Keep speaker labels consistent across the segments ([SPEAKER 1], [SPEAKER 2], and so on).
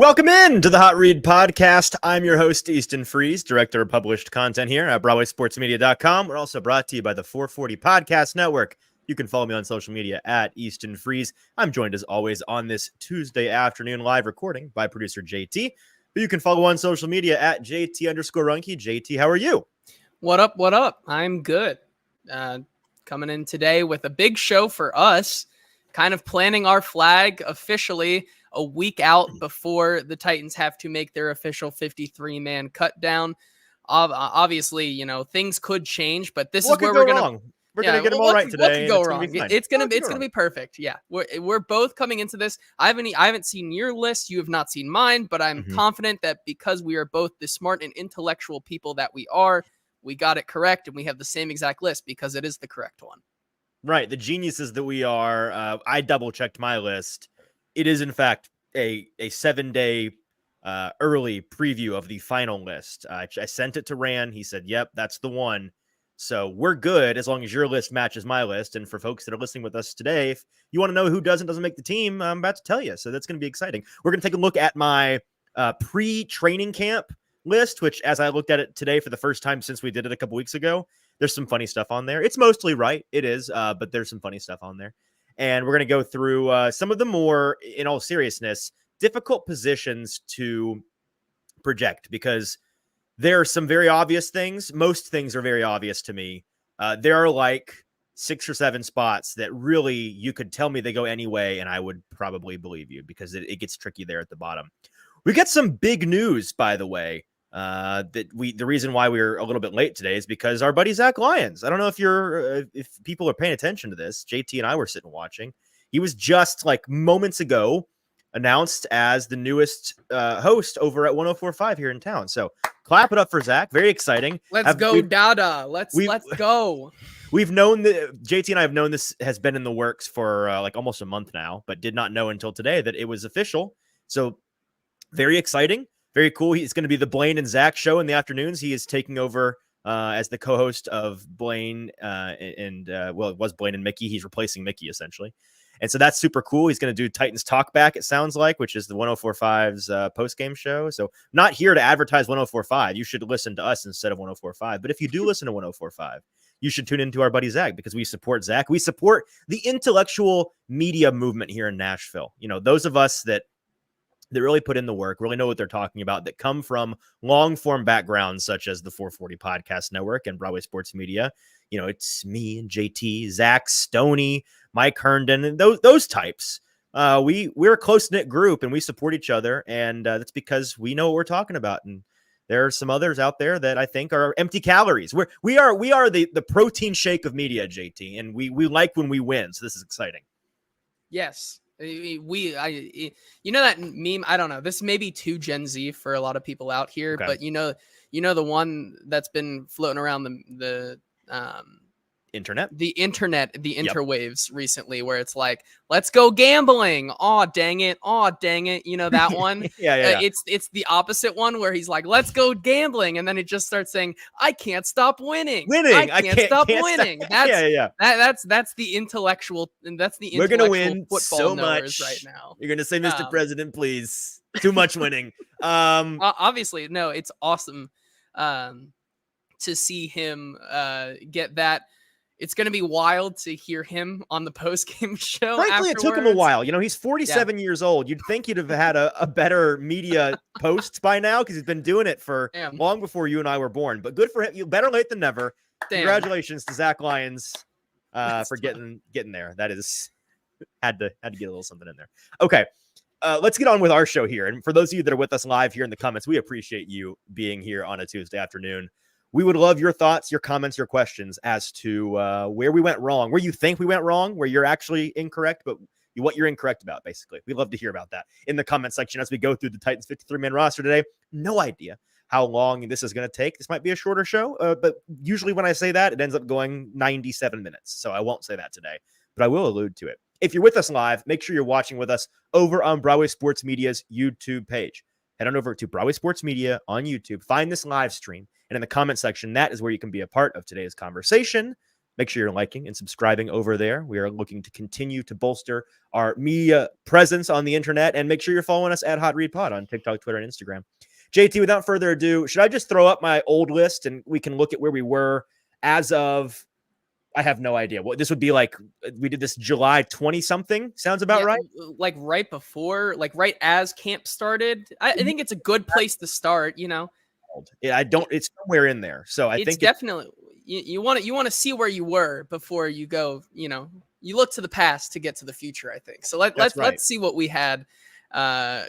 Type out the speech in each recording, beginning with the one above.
[SPEAKER 1] Welcome in to the Hot Read Podcast. I'm your host, Easton Freeze, director of published content here at BroadwaySportsMedia.com. We're also brought to you by the 440 Podcast Network. You can follow me on social media at Easton Freeze. I'm joined, as always, on this Tuesday afternoon live recording by producer JT, who you can follow on social media at JT_Ruhnke. JT, how are you?
[SPEAKER 2] What up? What up? I'm good. Coming in today with a big show for us, kind of planting our flag officially a week out before the Titans have to make their official 53-man cut down. Obviously, you know, things could change, but this
[SPEAKER 1] What
[SPEAKER 2] is where
[SPEAKER 1] could
[SPEAKER 2] we're
[SPEAKER 1] go
[SPEAKER 2] gonna
[SPEAKER 1] wrong? We're gonna get them all right today.
[SPEAKER 2] What could go
[SPEAKER 1] and
[SPEAKER 2] wrong?
[SPEAKER 1] It's gonna be
[SPEAKER 2] It's gonna be perfect. Yeah, we're both coming into this. I haven't seen your list. You have not seen mine, but I'm confident that because we are both the smart and intellectual people that we are, we got it correct, and we have the same exact list because it is the correct one.
[SPEAKER 1] Right, the geniuses that we are. I double checked my list. It is in fact a 7-day early preview of the final list. I sent it to Ran. He said, "Yep, that's the one." So we're good as long as your list matches my list. And for folks that are listening with us today, if you want to know who doesn't make the team, I'm about to tell you. So that's going to be exciting. We're going to take a look at my pre-training camp list, which as I looked at it today for the first time since we did it a couple weeks ago, there's some funny stuff on there. It's mostly right. It is, but there's some funny stuff on there. And we're going to go through some of the more, in all seriousness, difficult positions to project because there are some very obvious things. Most things are very obvious to me. There are like 6 or 7 spots that really you could tell me they go any way, and I would probably believe you because it gets tricky there at the bottom. We got some big news, by the way. The reason why we're a little bit late today is because our buddy Zach Lyons. I don't know if people are paying attention to this. JT and I were sitting watching. He was just like moments ago announced as the newest host over at 104.5 here in town. So clap it up for Zach. Very exciting.
[SPEAKER 2] Let's go, Dada. Let's go.
[SPEAKER 1] We've known that JT and I have known this has been in the works for like almost a month now, but did not know until today that it was official. So very exciting. Very cool. He's going to be the Blaine and Zach show in the afternoons. He is taking over as the co-host of Blaine it was Blaine and Mickey. He's replacing Mickey essentially. And so that's super cool. He's going to do Titans Talk Back, it sounds like, which is the 104.5's post-game show. So not here to advertise 104.5. You should listen to us instead of 104.5. But if you do listen to 104.5, you should tune into our buddy Zach because we support Zach. We support the intellectual media movement here in Nashville. You know, those of us that really put in the work, really know what they're talking about, that come from long-form backgrounds such as the 440 Podcast Network and Broadway Sports Media. You know, it's me and JT, Zach, Stoney, Mike Herndon, and those types. We're a close-knit group, and we support each other, and that's because we know what we're talking about. And there are some others out there that I think are empty calories. We are the protein shake of media, JT, and we like when we win, so this is exciting.
[SPEAKER 2] Yes. You know that meme? I don't know. This may be too Gen Z for a lot of people out here, okay. But you know the one that's been floating around the
[SPEAKER 1] internet,
[SPEAKER 2] the interwaves recently, where it's like, let's go gambling. Oh, dang it. You know that one?
[SPEAKER 1] yeah.
[SPEAKER 2] It's the opposite one where he's like, let's go gambling. And then it just starts saying, I can't stop winning. I can't stop winning. That's the intellectual. And that's the
[SPEAKER 1] We're
[SPEAKER 2] intellectual
[SPEAKER 1] going to win so much
[SPEAKER 2] right now.
[SPEAKER 1] You're going to say, Mr. President, please. Too much winning.
[SPEAKER 2] Obviously, no, it's awesome to see him get that. It's going to be wild to hear him on the post-game show.
[SPEAKER 1] Frankly,
[SPEAKER 2] afterwards.
[SPEAKER 1] It took him a while. You know, he's 47 years old. You'd think you'd have had a better media post by now because he's been doing it for long before you and I were born. But good for him. You better late than never. Congratulations to Zach Lyons for getting there. That is had to get a little something in there. Okay. Let's get on with our show here. And for those of you that are with us live here in the comments, we appreciate you being here on a Tuesday afternoon. We would love your thoughts, your comments, your questions as to where we went wrong, where you think we went wrong, where you're actually incorrect, but what you're incorrect about, basically. We'd love to hear about that in the comment section as we go through the Titans 53-man roster today. No idea how long this is going to take. This might be a shorter show, but usually when I say that, it ends up going 97 minutes. So I won't say that today, but I will allude to it. If you're with us live, make sure you're watching with us over on Broadway Sports Media's YouTube page. Head on over to Broadway Sports Media on YouTube. Find this live stream. And in the comment section, that is where you can be a part of today's conversation. Make sure you're liking and subscribing over there. We are looking to continue to bolster our media presence on the internet. And make sure you're following us at Hot Read Pod on TikTok, Twitter, and Instagram. JT, without further ado, should I just throw up my old list and we can look at where we were as of, I have no idea. What this would be like. We did this July 20-something. Sounds about right?
[SPEAKER 2] Like right before, like right as camp started. I think it's a good place to start, you know.
[SPEAKER 1] Yeah, I don't. It's somewhere in there. So I
[SPEAKER 2] It's
[SPEAKER 1] think
[SPEAKER 2] definitely you want to see where you were before you go. You look to the past to get to the future. I think so.
[SPEAKER 1] That's right.
[SPEAKER 2] Let's see what we had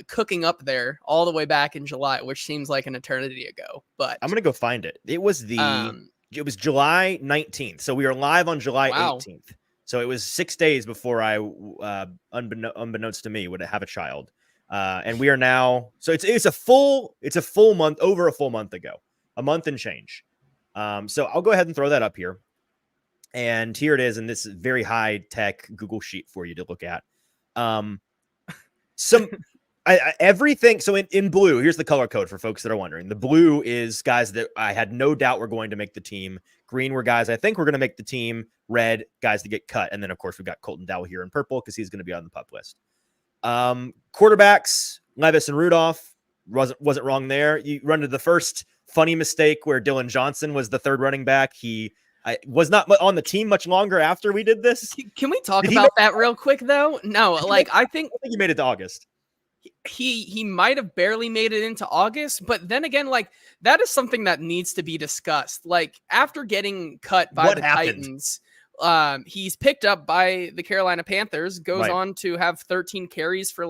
[SPEAKER 2] cooking up there all the way back in July, which seems like an eternity ago. But
[SPEAKER 1] I'm gonna go find it. It was July 19th. So we are live on July
[SPEAKER 2] wow.
[SPEAKER 1] 18th. So it was 6 days before I, unbeknownst to me, would have a child. And we are now. So it's a full month, over a full month ago, a month and change. So I'll go ahead and throw that up here. And here it is in this very high tech Google sheet for you to look at. Everything. So in blue, here's the color code for folks that are wondering. The blue is guys that I had no doubt were going to make the team. Green were guys I think we're going to make the team. Red, guys to get cut. And then, of course, we've got Colton Dowell here in purple because he's going to be on the PUP list. Quarterbacks, Levis and Rudolph. Wasn't wrong there. You run to the first funny mistake where Dylan Johnson was the third running back. I was not on the team much longer after we did this.
[SPEAKER 2] Can we talk about that real quick, though? No, I think
[SPEAKER 1] he made it to August.
[SPEAKER 2] He might have barely made it into August, but then again, that is something that needs to be discussed. After getting cut by the Titans, he's picked up by the Carolina Panthers, goes on to have 13 carries for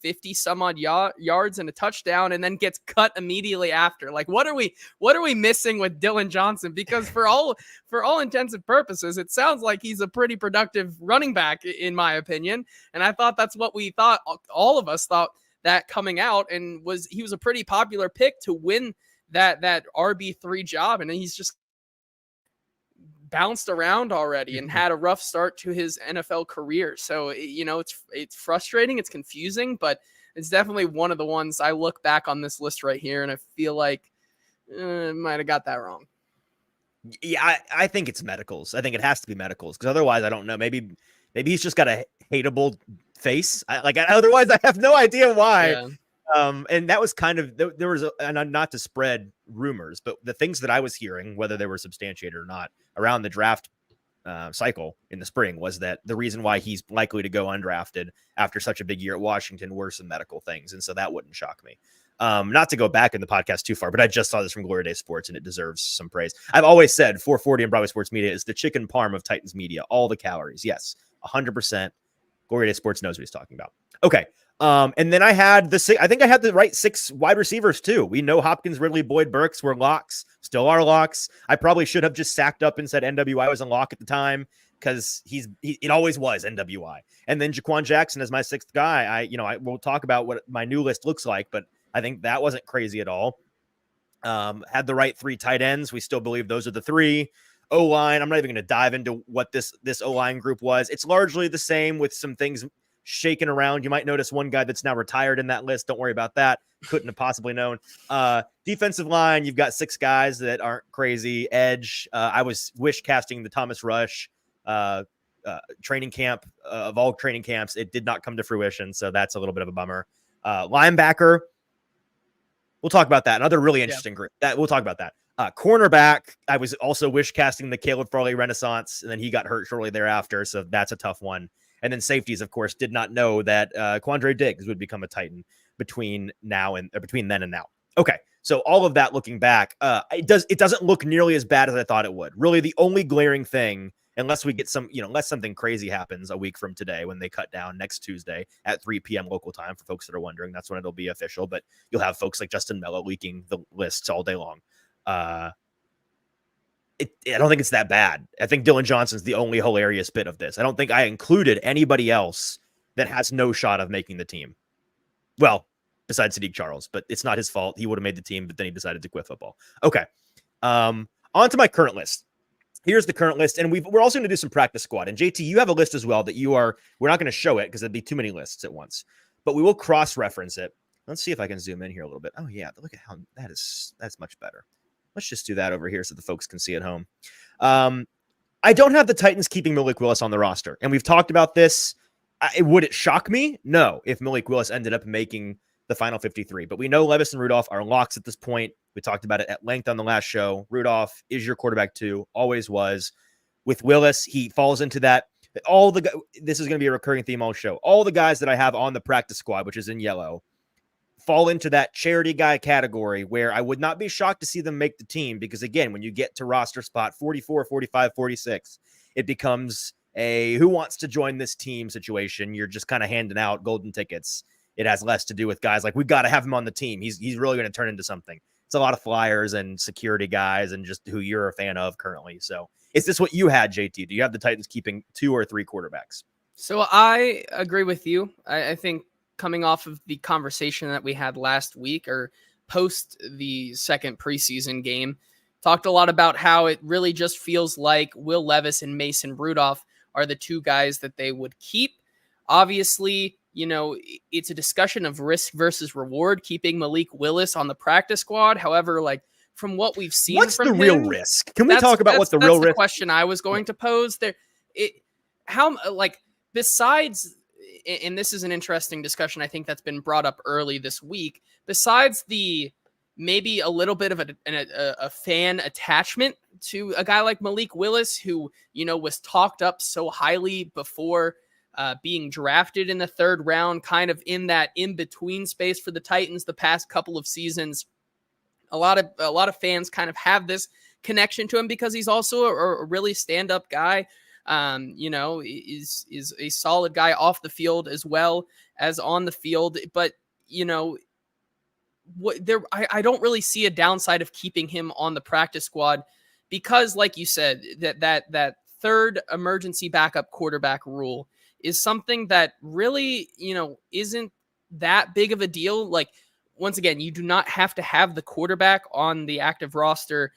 [SPEAKER 2] 50 some odd yards and a touchdown, and then gets cut immediately after. What are we missing with Dylan Johnson? Because for all intents and purposes, it sounds like he's a pretty productive running back, in my opinion. And I thought that's what we thought. All of us thought that coming out, and he was a pretty popular pick to win that RB3 job, and he's just bounced around already and had a rough start to his NFL career. So, it's frustrating. It's confusing, but it's definitely one of the ones I look back on this list right here and I feel like might have got that wrong.
[SPEAKER 1] Yeah, I think it's medicals. I think it has to be medicals because otherwise I don't know. Maybe he's just got a hateable face. Otherwise I have no idea why.
[SPEAKER 2] Yeah.
[SPEAKER 1] And that was kind of, there was, and not to spread rumors, but the things that I was hearing, whether they were substantiated or not, around the draft cycle in the spring was that the reason why he's likely to go undrafted after such a big year at Washington were some medical things. And so that wouldn't shock me. Not to go back in the podcast too far, but I just saw this from Glory Day Sports and it deserves some praise. I've always said 440 and Broadway Sports Media is the chicken parm of Titans media. All the calories. Yes, 100%. Glory Day Sports knows what he's talking about. Okay. And then I had the right 6 wide receivers too. We know Hopkins, Ridley, Boyd, Burks were locks, still are locks. I probably should have just sacked up and said NWI was a lock at the time because it always was NWI. And then Jaquan Jackson is my 6th guy. I will talk about what my new list looks like, but I think that wasn't crazy at all. Had the right 3 tight ends. We still believe those are the 3. O-line. I'm not even going to dive into what this O-line group was. It's largely the same with some things shaking around. You might notice one guy that's now retired in that list. Don't worry about that. Couldn't have possibly known. Defensive line, you've got 6 guys that aren't crazy. Edge, I was wish casting the Thomas Rush training camp of all training camps. It did not come to fruition, so that's a little bit of a bummer. Linebacker, we'll talk about that. Another really interesting group. We'll talk about that. Cornerback, I was also wish casting the Caleb Farley Renaissance, and then he got hurt shortly thereafter, so that's a tough one. And then safeties, of course, did not know that Quandre Diggs would become a Titan between then and now. Okay, so all of that looking back, it doesn't look nearly as bad as I thought it would. Really, the only glaring thing, unless we get unless something crazy happens a week from today when they cut down next Tuesday at 3 p.m. local time, for folks that are wondering, that's when it'll be official. But you'll have folks like Justin Mello leaking the lists all day long. I don't think it's that bad. I think Dylan Johnson's the only hilarious bit of this. I don't think I included anybody else that has no shot of making the team. Well, besides Sadiq Charles, but it's not his fault. He would have made the team, but then he decided to quit football. Okay. On to my current list. Here's the current list. And we're also going to do some practice squad. And JT, you have a list as well that we're not going to show it because it'd be too many lists at once, but we will cross-reference it. Let's see if I can zoom in here a little bit. Oh yeah. Look at how that's much better. Let's just do that over here so the folks can see at home. I don't have the Titans keeping Malik Willis on the roster. And we've talked about this. Would it shock me? No, if Malik Willis ended up making the final 53. But we know Levis and Rudolph are locks at this point. We talked about it at length on the last show. Rudolph is your quarterback too. Always was. With Willis, he falls into that. This is going to be a recurring theme all show. All the guys that I have on the practice squad, which is in yellow, fall into that charity guy category where I would not be shocked to see them make the team because, again, when you get to roster spot 44, 45, 46, it becomes a who wants to join this team situation. You're just kind of handing out golden tickets. It has less to do with guys like, we've got to have him on the team. He's really going to turn into something. It's a lot of flyers and security guys and just who you're a fan of currently. So is this what you had, JT? Do you have the Titans keeping 2 or 3 quarterbacks?
[SPEAKER 2] So I agree with you. I think coming off of the conversation that we had last week or post the second preseason game, talked a lot about how it really just feels like Will Levis and Mason Rudolph are the 2 guys that they would keep. Obviously, it's a discussion of risk versus reward, keeping Malik Willis on the practice squad. However, like from what we've seen,
[SPEAKER 1] what's
[SPEAKER 2] from
[SPEAKER 1] the
[SPEAKER 2] him,
[SPEAKER 1] real risk? Can we talk about what the real risk?
[SPEAKER 2] That's the question I was going to pose there. Besides, and this is an interesting discussion, I think that's been brought up early this week, besides the maybe a little bit of a fan attachment to a guy like Malik Willis, who, was talked up so highly before being drafted in the 3rd round, kind of in that in-between space for the Titans the past couple of seasons. A lot of fans kind of have this connection to him because he's also a really stand-up guy. Is a solid guy off the field as well as on the field. But, I don't really see a downside of keeping him on the practice squad because, like you said, that 3rd emergency backup quarterback rule is something that really, isn't that big of a deal. Like, once again, you do not have to have the quarterback on the active roster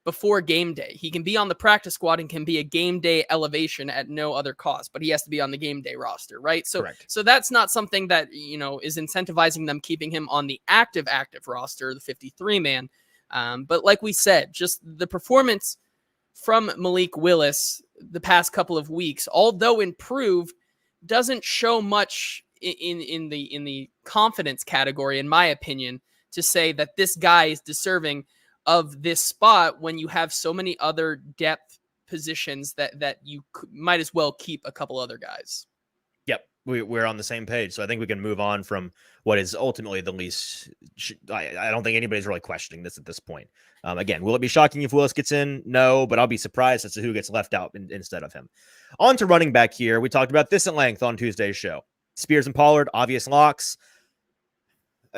[SPEAKER 2] before game day. He can be on the practice squad and can be a game day elevation at no other cost, but he has to be on the game day roster, right? So,
[SPEAKER 1] Correct.
[SPEAKER 2] So that's not something that, is incentivizing them keeping him on the active roster, the 53-man. But like we said, just the performance from Malik Willis the past couple of weeks, although improved, doesn't show much in the confidence category, in my opinion, to say that this guy is deserving of this spot when you have so many other depth positions that you might as well keep a couple other guys.
[SPEAKER 1] Yep, we're on the same page. So I think we can move on from what is ultimately the least. I don't think anybody's really questioning this at this point. Again, will it be shocking if Willis gets in? No, but I'll be surprised as to who gets left out instead of him. On to running back here. We talked about this at length on Tuesday's show. Spears and Pollard, obvious locks.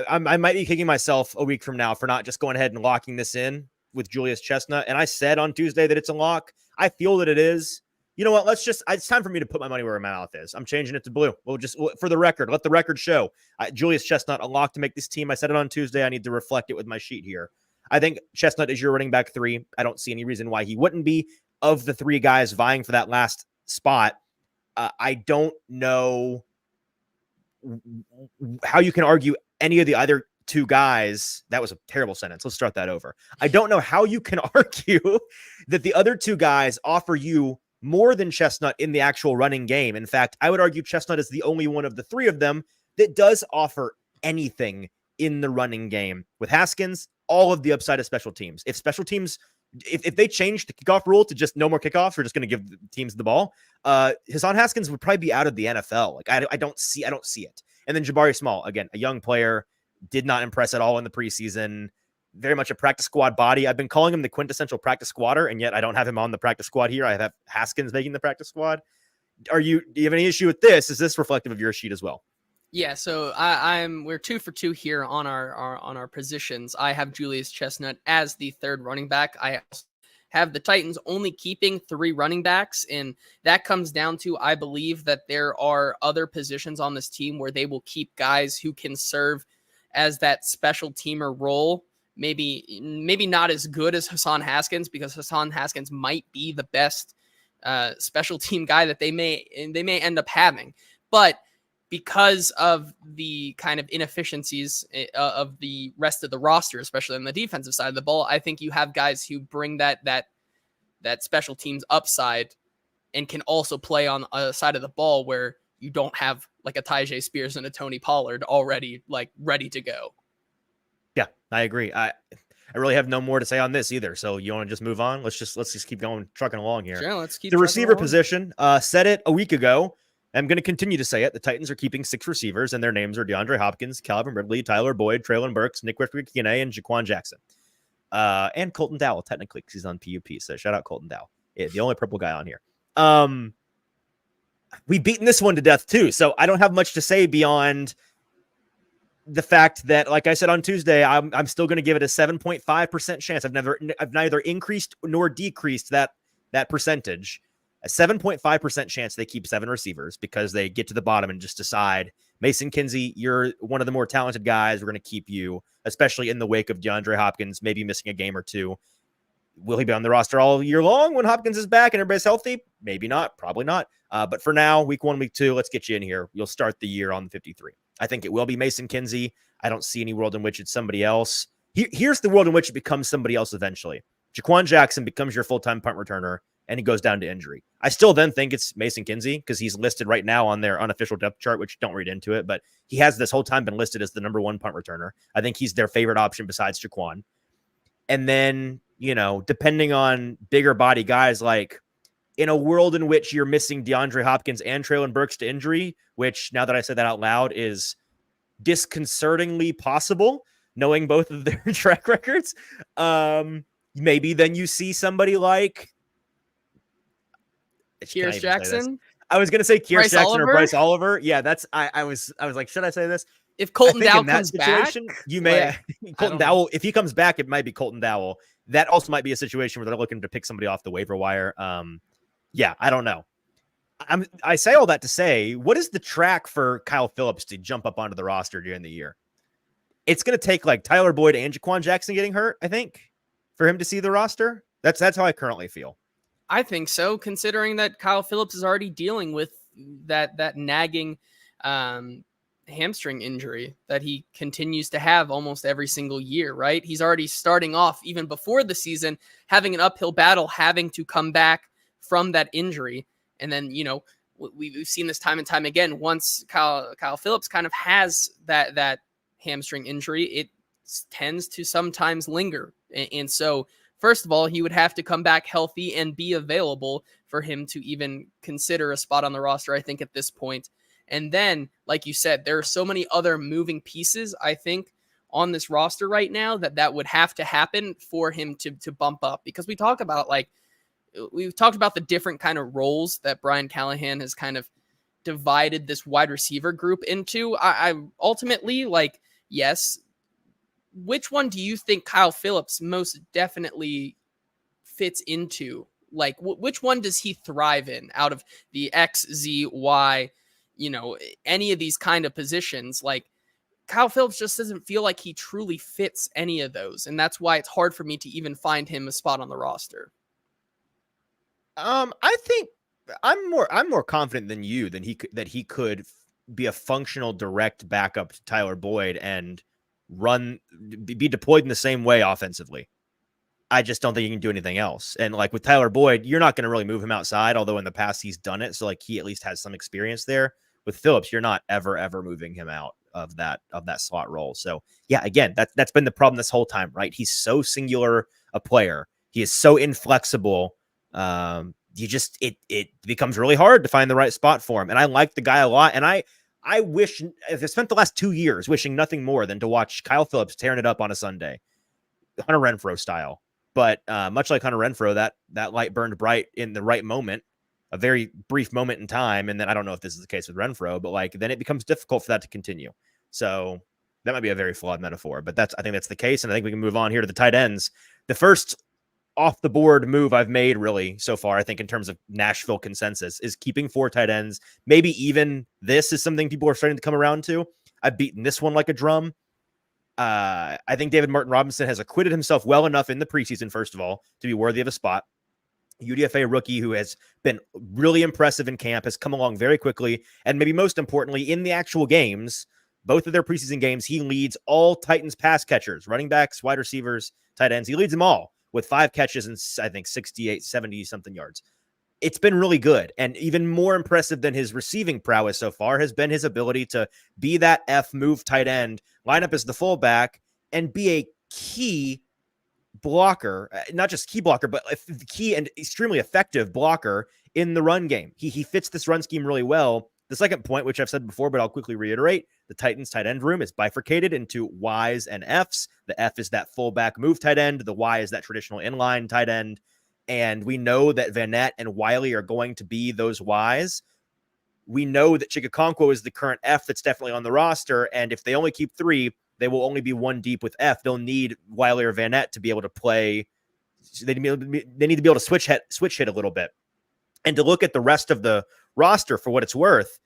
[SPEAKER 1] I might be kicking myself a week from now for not just going ahead and locking this in with Julius Chestnut. And I said on Tuesday that it's a lock. I feel that it is. You know what? It's time for me to put my money where my mouth is. I'm changing it to blue. For the record, let the record show. Julius Chestnut, a lock to make this team. I said it on Tuesday. I need to reflect it with my sheet here. I think Chestnut is your running back 3. I don't see any reason why he wouldn't be. Of the 3 guys vying for that last spot, I don't know how you can argue any of the other 2 guys. That was a terrible sentence. Let's start that over. I don't know how you can argue that the other 2 guys offer you more than Chestnut in the actual running game. In fact, I would argue Chestnut is the only one of the 3 of them that does offer anything in the running game. With Haskins, all of the upside of special teams. If special teams, if they change the kickoff rule to just no more kickoffs, we're just going to give teams the ball. Hassan Haskins would probably be out of the NFL. Like I don't see it. And then Jabari Small, again, a young player, did not impress at all in the preseason. Very much a practice squad body. I've been calling him the quintessential practice squatter, and yet I don't have him on the practice squad here. I have Haskins making the practice squad. Do you have any issue with this? Is this reflective of your sheet as well?
[SPEAKER 2] Yeah, so we're 2 for 2 here on our positions. I have Julius Chestnut as the 3rd running back. I have the Titans only keeping 3 running backs, and that comes down to, I believe that there are other positions on this team where they will keep guys who can serve as that special teamer role. Maybe not as good as Hassan Haskins, because Hassan Haskins might be the best special team guy that they may end up having, but because of the kind of inefficiencies of the rest of the roster, especially on the defensive side of the ball, I think you have guys who bring that special teams upside and can also play on a side of the ball where you don't have like a Tyjae Spears and a Tony Pollard already like ready to go.
[SPEAKER 1] Yeah, I agree. I really have no more to say on this either. So you want to just move on? Let's just keep going, trucking along here.
[SPEAKER 2] Sure, let's keep
[SPEAKER 1] the receiver
[SPEAKER 2] along.
[SPEAKER 1] Position. Said it a week ago. I'm going to continue to say it. The Titans are keeping 6 receivers, and their names are DeAndre Hopkins, Calvin Ridley, Tyler Boyd, Traylon Burks, Nick Wickrickiene, and Jaquan Jackson. And Colton Dowell, technically, because he's on PUP. So shout out Colton Dowell. Yeah, the only purple guy on here. We've beaten this one to death, too. So I don't have much to say beyond the fact that, like I said on Tuesday, I'm still going to give it a 7.5% chance. I've neither increased nor decreased that percentage. A 7.5% chance they keep 7 receivers because they get to the bottom and just decide, Mason Kinsey, you're one of the more talented guys. We're going to keep you, especially in the wake of DeAndre Hopkins, maybe missing a game or two. Will he be on the roster all year long when Hopkins is back and everybody's healthy? Maybe not. Probably not. But for now, week 1, week 2, let's get you in here. You'll start the year on the 53. I think it will be Mason Kinsey. I don't see any world in which it's somebody else. Here's the world in which it becomes somebody else eventually. Jaquan Jackson becomes your full-time punt returner, and he goes down to injury. I still then think it's Mason Kinsey because he's listed right now on their unofficial depth chart, which don't read into it, but he has this whole time been listed as the number 1 punt returner. I think he's their favorite option besides Jaquan. And then, depending on bigger body guys, like in a world in which you're missing DeAndre Hopkins and Traylon Burks to injury, which now that I said that out loud is disconcertingly possible, knowing both of their track records, maybe then you see somebody like
[SPEAKER 2] Kearis Jackson.
[SPEAKER 1] I was going to say Kearis Jackson
[SPEAKER 2] Oliver?
[SPEAKER 1] or Bryce Oliver. Yeah, I was like, should I say this?
[SPEAKER 2] If Colton Dowell comes back,
[SPEAKER 1] you may Colton Dowell. If he comes back, it might be Colton Dowell. That also might be a situation where they're looking to pick somebody off the waiver wire. Yeah, I don't know. I say all that to say, what is the track for Kyle Phillips to jump up onto the roster during the year? It's going to take like Tyler Boyd and Jaquan Jackson getting hurt, I think, for him to see the roster. That's how I currently feel.
[SPEAKER 2] I think so, considering that Kyle Phillips is already dealing with that nagging hamstring injury that he continues to have almost every single year, right? He's already starting off, even before the season, having an uphill battle, having to come back from that injury. And then, we've seen this time and time again. Once Kyle Phillips kind of has that hamstring injury, it tends to sometimes linger. And so, first of all, he would have to come back healthy and be available for him to even consider a spot on the roster, I think, at this point. And then, like you said, there are so many other moving pieces, I think, on this roster right now that would have to happen for him to bump up. Because we've talked about the different kind of roles that Brian Callahan has kind of divided this wide receiver group into. I ultimately, yes, which one do you think Kyle Phillips most definitely fits into? Like, which one does he thrive in out of the X, Z, Y, any of these kind of positions? Like, Kyle Phillips just doesn't feel like he truly fits any of those. And that's why it's hard for me to even find him a spot on the roster.
[SPEAKER 1] I think I'm more confident than you that he could be a functional direct backup to Tyler Boyd and be deployed in the same way offensively. I just don't think he can do anything else. And like with Tyler Boyd, you're not going to really move him outside, although in the past he's done it. So like he at least has some experience there. With Phillips, you're not ever moving him out of that slot role. So yeah, again, that's been the problem this whole time, right? He's so singular a player. He is so inflexible. It becomes really hard to find the right spot for him. And I like the guy a lot. And I wish I've spent the last 2 years wishing nothing more than to watch Kyle Phillips tearing it up on a Sunday, Hunter Renfrow style. But much like Hunter Renfrow, that light burned bright in the right moment, a very brief moment in time. And then I don't know if this is the case with Renfrow, but then it becomes difficult for that to continue. So that might be a very flawed metaphor, but I think that's the case. And I think we can move on here to the tight ends. The first off the board move I've made really so far, I think in terms of Nashville consensus, is keeping 4 tight ends. Maybe even this is something people are starting to come around to. I've beaten this one like a drum. I think David Martin Robinson has acquitted himself well enough in the preseason, first of all, to be worthy of a spot. UDFA rookie who has been really impressive in camp, has come along very quickly. And maybe most importantly, in the actual games, both of their preseason games, he leads all Titans pass catchers, running backs, wide receivers, tight ends. He leads them all with 5 catches and I think 68, 70 something yards. It's been really good. And even more impressive than his receiving prowess so far has been his ability to be that F move tight end, line up as the fullback, and be a key blocker, not just key blocker, but key and extremely effective blocker in the run game. He fits this run scheme really well. The second point, which I've said before, but I'll quickly reiterate, the Titans tight end room is bifurcated into Ys and Fs. The F is that fullback move tight end. The Y is that traditional inline tight end. And we know that Vanette and Wiley are going to be those Ys. We know that Chigakonkwo is the current F that's definitely on the roster. And if they only keep 3, they will only be 1 deep with F. They'll need Wiley or Vanette to be able to play. They need to be able to switch hit a little bit. And to look at the rest of the roster for what it's worth,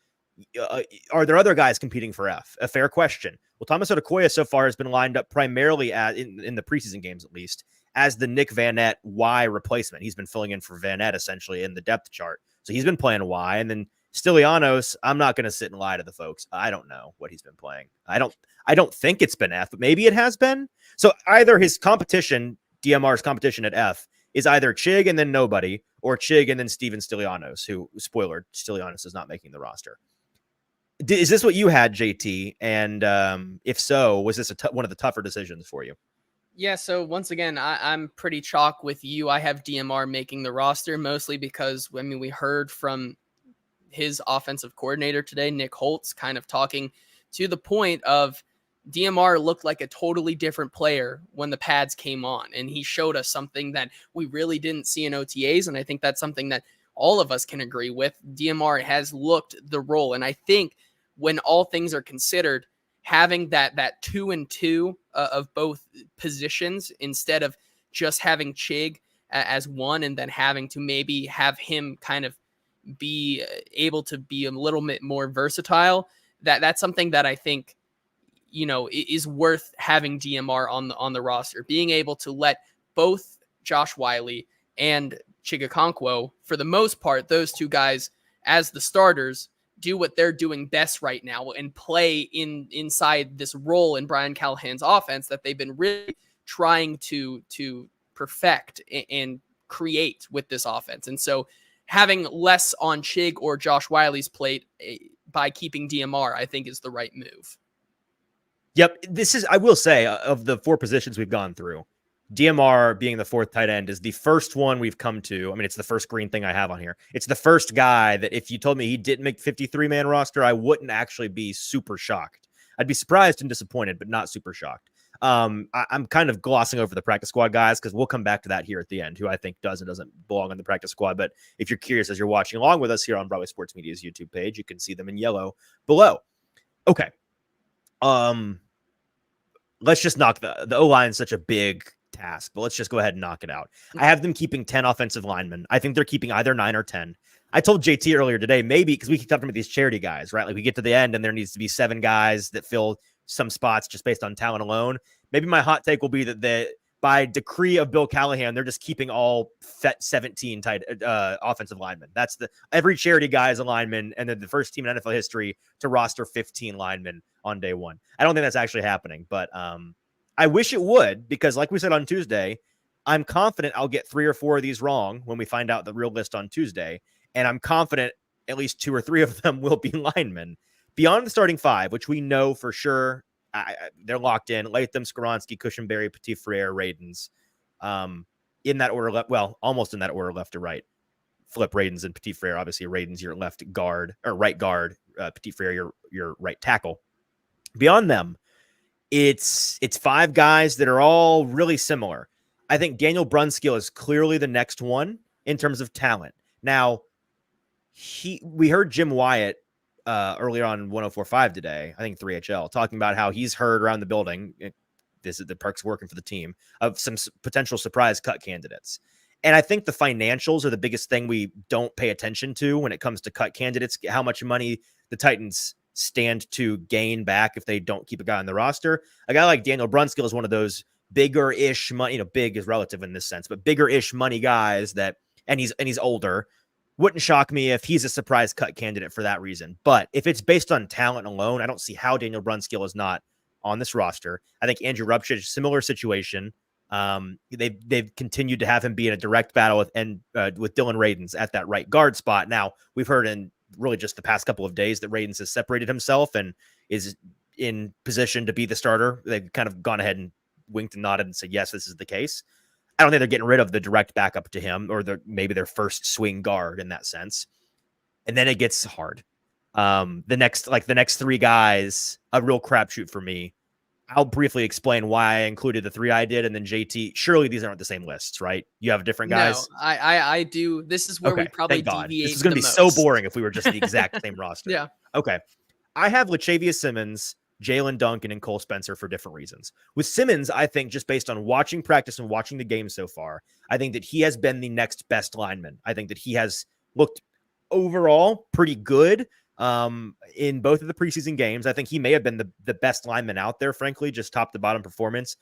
[SPEAKER 1] are there other guys competing for F? A fair question. Well, Thomas Odukoya so far has been lined up primarily in the preseason games, at least, as the Nick Vanette Y replacement. He's been filling in for Vanette essentially in the depth chart. So he's been playing Y. And then Stylianos, I'm not going to sit and lie to the folks. I don't know what he's been playing. I don't think it's been F, but maybe it has been. So either his competition, DMR's competition at F, is either Chig and then nobody, or Chig and then Steven Stylianos, who, spoiler, Stylianos is not making the roster. Is this what you had, JT? And if so, was this one of the tougher decisions for you?
[SPEAKER 2] Yeah, so once again, I'm pretty chalk with you. I have DMR making the roster, mostly because, we heard from his offensive coordinator today, Nick Holtz, kind of talking to the point of DMR looked like a totally different player when the pads came on, and he showed us something that we really didn't see in OTAs, and I think that's something that all of us can agree with. DMR has looked the role, and I think when all things are considered, having that 2-2 of both positions instead of just having Chig as one and then having to maybe have him kind of be able to be a little bit more versatile, that's something that I think is worth having DMR on the roster, being able to let both Josh Wiley and Chigakonkwo, for the most part, those two guys as the starters, do what they're doing best right now and play inside this role in Brian Callahan's offense that they've been really trying to perfect and create with this offense. And so having less on Chig or Josh Wiley's plate by keeping DMR, I think, is the right move.
[SPEAKER 1] Yep. I will say, of the 4 positions we've gone through, DMR being the 4th tight end is the first one we've come to. It's the first green thing I have on here. It's the first guy that if you told me he didn't make 53-man roster, I wouldn't actually be super shocked. I'd be surprised and disappointed, but not super shocked. I'm kind of glossing over the practice squad guys because we'll come back to that here at the end, who I think does and doesn't belong on the practice squad. But if you're curious, as you're watching along with us here on Broadway Sports Media's YouTube page, you can see them in yellow below. Okay. Let's just knock the O-line is such a big task, but let's just go ahead and knock it out. I have them keeping 10 offensive linemen. I think they're keeping either 9 or 10. I told JT earlier today, maybe because we keep talking about these charity guys, right? Like we get to the end and there needs to be 7 guys that fill some spots just based on talent alone. Maybe my hot take will be that by decree of Bill Callahan, they're just keeping all 17 offensive linemen. That's every charity guy is a lineman, and they're the first team in NFL history to roster 15 linemen on day 1. I don't think that's actually happening, but I wish it would, because like we said on Tuesday, I'm confident I'll get 3 or 4 of these wrong when we find out the real list on Tuesday. And I'm confident at least 2 or 3 of them will be linemen. Beyond the starting 5, which we know for sure, they're locked in: Latham, Skoronski, Cushenberry, Petit-Frere, Radens. In that order, almost in that order, left to right. Flip Radens and Petit-Frere. Obviously, Radens your left guard, or right guard. Petit-Frere your right tackle. Beyond them, it's 5 guys that are all really similar. I think Daniel Brunskill is clearly the next one in terms of talent. Now, we heard Jim Wyatt earlier on 104.5 today, I think 3HL, talking about how he's heard around the building, this is the perks working for the team, of some potential surprise cut candidates. And I think the financials are the biggest thing we don't pay attention to when it comes to cut candidates, how much money the Titans stand to gain back if they don't keep a guy on the roster. A guy like Daniel Brunskill is one of those bigger-ish money, big is relative in this sense, but bigger-ish money guys and he's older. Wouldn't shock me if he's a surprise cut candidate for that reason. But if it's based on talent alone, I don't see how Daniel Brunskill is not on this roster. I think Andrew Rupchich, similar situation. They've continued to have him be in a direct battle with Dylan Radens at that right guard spot. Now, we've heard in really just the past couple of days that Radens has separated himself and is in position to be the starter. They've kind of gone ahead and winked and nodded and said, yes, this is the case. I don't think they're getting rid of the direct backup to him, or maybe their first swing guard in that sense. And then it gets hard. The next three guys, a real crapshoot for me. I'll briefly explain why I included the three I did, and then JT. Surely these aren't the same lists, right? You have different guys.
[SPEAKER 2] No, I do. This is where we
[SPEAKER 1] Okay,
[SPEAKER 2] probably
[SPEAKER 1] thank God. This
[SPEAKER 2] deviate
[SPEAKER 1] is going to
[SPEAKER 2] the
[SPEAKER 1] be so
[SPEAKER 2] most.
[SPEAKER 1] boring if we were just the exact same roster.
[SPEAKER 2] Yeah.
[SPEAKER 1] Okay. I have Latavius Simmons, Jalen Duncan, and Cole Spencer for different reasons. With Simmons, I think just based on watching practice and watching the game so far, I think that he has been the next best lineman. I think that he has looked overall pretty good in both of the preseason games. I think he may have been the best lineman out there, frankly, just top to bottom performance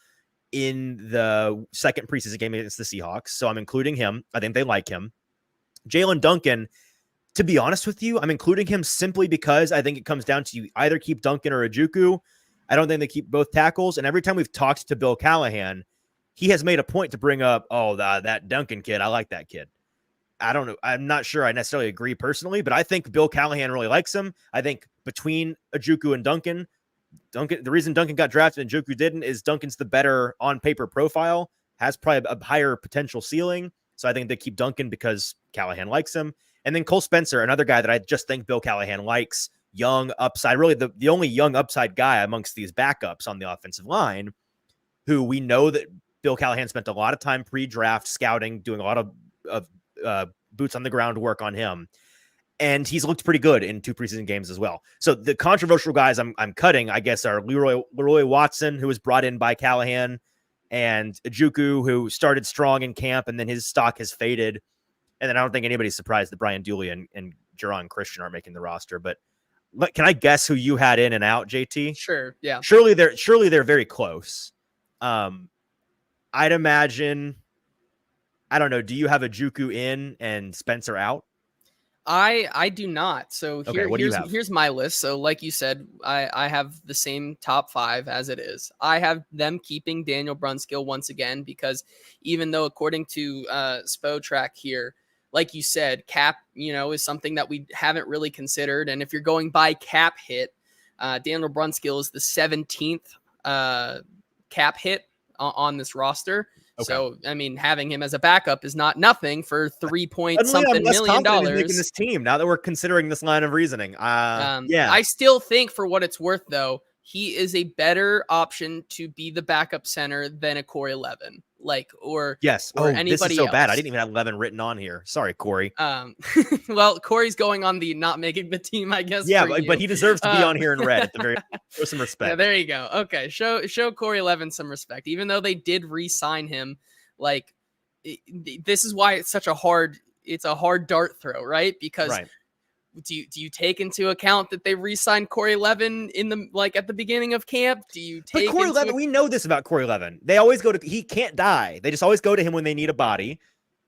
[SPEAKER 1] in the second preseason game against the Seahawks. So I'm including him. I think they like him. Jalen Duncan, to be honest with you, I'm including him simply because I think it comes down to you either keep Duncan or Ojukwu. I don't think they keep both tackles. And every time we've talked to Bill Callahan, he has made a point to bring up, that Duncan kid. I like that kid. I don't know. I'm not sure I necessarily agree personally, but I think Bill Callahan really likes him. I think between Ojukwu and Duncan, the reason Duncan got drafted and Ojukwu didn't is Duncan's the better on paper profile, has probably a higher potential ceiling. So I think they keep Duncan because Callahan likes him. And then Cole Spencer, another guy that I just think Bill Callahan likes, young upside, really the only young upside guy amongst these backups on the offensive line, who we know that Bill Callahan spent a lot of time pre-draft scouting, doing a lot of boots on the ground work on him. And he's looked pretty good in 2 preseason games as well. So the controversial guys I'm cutting, I guess, are Leroy Watson, who was brought in by Callahan, and Ojukwu, who started strong in camp, and then his stock has faded. And then I don't think anybody's surprised that Brian Dooley and Jerron Christian aren't making the roster. But can I guess who you had in and out, JT?
[SPEAKER 2] Sure. Yeah.
[SPEAKER 1] Surely they're very close. I'd imagine. I don't know. Do you have Ojukwu in and Spencer out?
[SPEAKER 2] I do not. So here's my list. So like you said, I have the same top 5 as it is. I have them keeping Daniel Brunskill once again, because even though according to Spotrac here, like you said, cap, is something that we haven't really considered. And if you're going by cap hit, Daniel Brunskill is the 17th cap hit on this roster. Okay. So, I mean, having him as a backup is not nothing for $3-something million.
[SPEAKER 1] Making this team now that we're considering this line of reasoning. Yeah,
[SPEAKER 2] I still think for what it's worth, though, he is a better option to be the backup center than a Corey Levin, or anybody
[SPEAKER 1] this is so
[SPEAKER 2] else.
[SPEAKER 1] Bad. I didn't even have Levin written on here. Sorry, Corey.
[SPEAKER 2] Well, Corey's going on the not making the team, I guess.
[SPEAKER 1] Yeah, but he deserves to be on here in red at the very. Show some respect.
[SPEAKER 2] Yeah, there you go. Okay, show Corey Levin some respect, even though they did re-sign him. This is why it's such a hard dart throw, right? Because. Right. Do you take into account that they re-signed Corey Levin in the at the beginning of camp? Do you take? But
[SPEAKER 1] Corey Levin, we know this about Corey Levin. They always he can't die. They just always go to him when they need a body,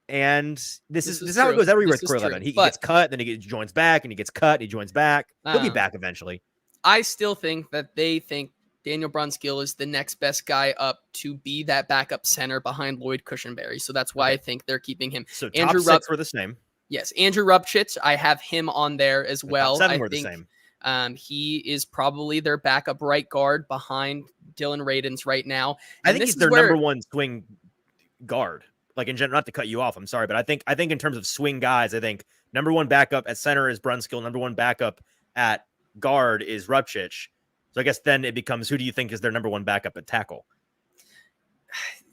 [SPEAKER 1] and this is how it goes everywhere with Corey Levin. He gets cut, then he joins back, and he gets cut, he joins back. He'll be back eventually.
[SPEAKER 2] I still think that they think Daniel Brunskill is the next best guy up to be that backup center behind Lloyd Cushenberry. So that's why I think they're keeping him.
[SPEAKER 1] So Andrew top 6 were the same.
[SPEAKER 2] Yes, Andrew Rupchitz, I have him on there as well.
[SPEAKER 1] The top 7 were the same.
[SPEAKER 2] He is probably their backup right guard behind Dylan Radins right now.
[SPEAKER 1] I think he's their number one swing guard. In general, not to cut you off, I'm sorry, but I think in terms of swing guys, I think number one backup at center is Brunskill. Number one backup at guard is Rupchitz. So I guess then it becomes, who do you think is their number one backup at tackle?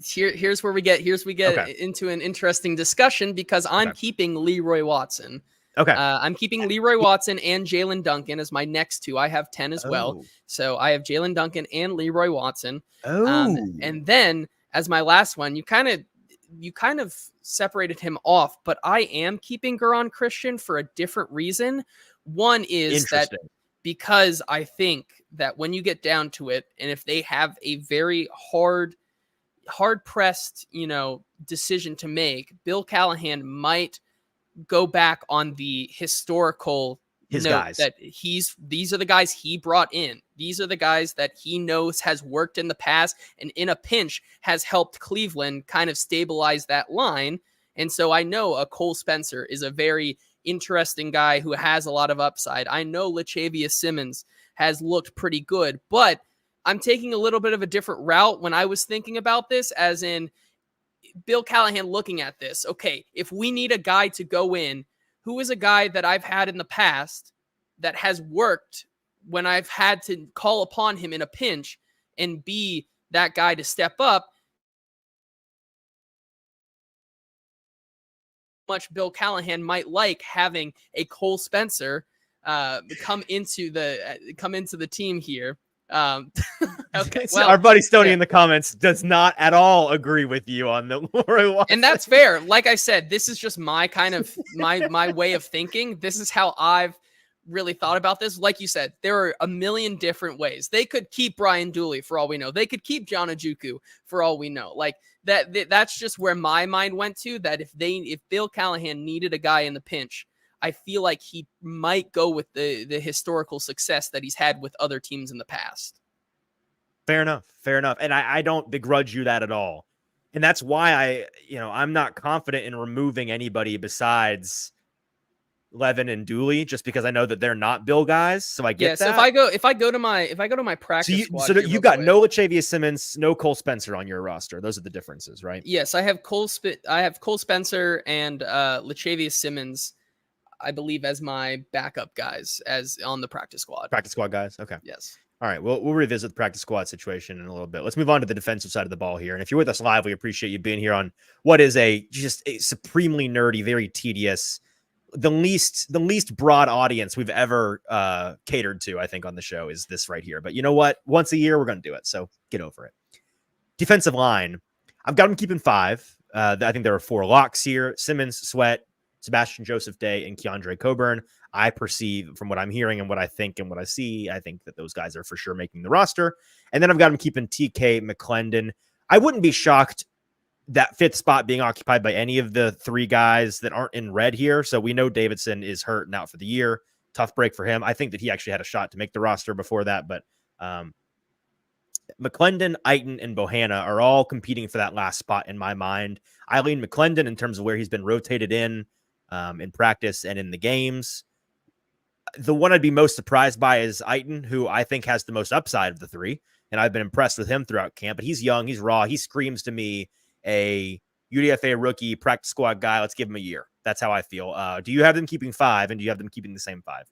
[SPEAKER 2] Here's where we get into an interesting discussion, because I'm keeping Leroy Watson.
[SPEAKER 1] Okay.
[SPEAKER 2] I'm keeping Leroy Watson and Jalen Duncan as my next 2. I have 10 as well. So I have Jalen Duncan and Leroy Watson. And then as my last one, you kind of separated him off, but I am keeping Jerron Christian for a different reason. One is that because I think that when you get down to it, and if they have a very hard-pressed, decision to make, Bill Callahan might go back on the historical
[SPEAKER 1] guys
[SPEAKER 2] that these are the guys he brought in. These are the guys that he knows has worked in the past, and in a pinch has helped Cleveland kind of stabilize that line. And so I know a Cole Spencer is a very interesting guy who has a lot of upside. I know Latavius Simmons has looked pretty good, but I'm taking a little bit of a different route when I was thinking about this, as in Bill Callahan looking at this. Okay, if we need a guy to go in, who is a guy that I've had in the past that has worked when I've had to call upon him in a pinch and be that guy to step up. Much Bill Callahan might like having a Cole Spencer come into the team here. Okay, well,
[SPEAKER 1] our buddy Stoney in the comments does not at all agree with you on the Leroy Watson.
[SPEAKER 2] And that's fair. Like I said, this is just my kind of my way of thinking. This is how I've really thought about this. Like you said, there are a million different ways. They could keep Brian Dooley for all we know. They could keep John Ojukwu for all we know. Like that's just where my mind went to, that if Bill Callahan needed a guy in the pinch, I feel like he might go with the historical success that he's had with other teams in the past.
[SPEAKER 1] Fair enough. And I don't begrudge you that at all. And that's why I'm not confident in removing anybody besides Levin and Dooley, just because I know that they're not Bill guys. So I get that.
[SPEAKER 2] So if I go to my practice squad,
[SPEAKER 1] so you got no Latavius Simmons, no Cole Spencer on your roster. Those are the differences, right?
[SPEAKER 2] Yes, I have Cole Spencer and Latavius Simmons, I believe, as my backup guys as on the practice squad.
[SPEAKER 1] Practice squad guys. Okay.
[SPEAKER 2] Yes.
[SPEAKER 1] All right, we'll revisit the practice squad situation in a little bit. Let's move on to the defensive side of the ball here. And if you're with us live, we appreciate you being here on what is just a supremely nerdy, very tedious, the least broad audience we've ever catered to, I think, on the show is this right here. But you know what? Once a year, we're going to do it. So get over it. Defensive line, I've got them keeping 5. I think there are 4 locks here: Simmons, Sweat, Sebastian Joseph Day, and Keandre Coburn. I perceive from what I'm hearing and what I think and what I see, I think that those guys are for sure making the roster. And then I've got them keeping TK McClendon. I wouldn't be shocked that 5th spot being occupied by any of the 3 guys that aren't in red here. So we know Davidson is hurt and out for the year. Tough break for him. I think that he actually had a shot to make the roster before that, but McClendon, Easton, and Bohanna are all competing for that last spot in my mind. I lean McClendon in terms of where he's been rotated in practice and in the games. The one I'd be most surprised by is Easton, who I think has the most upside of the 3. And I've been impressed with him throughout camp, but he's young, he's raw. He screams to me a UDFA rookie practice squad guy. Let's give him a year. That's how I feel. Do you have them keeping 5, and do you have them keeping the same 5?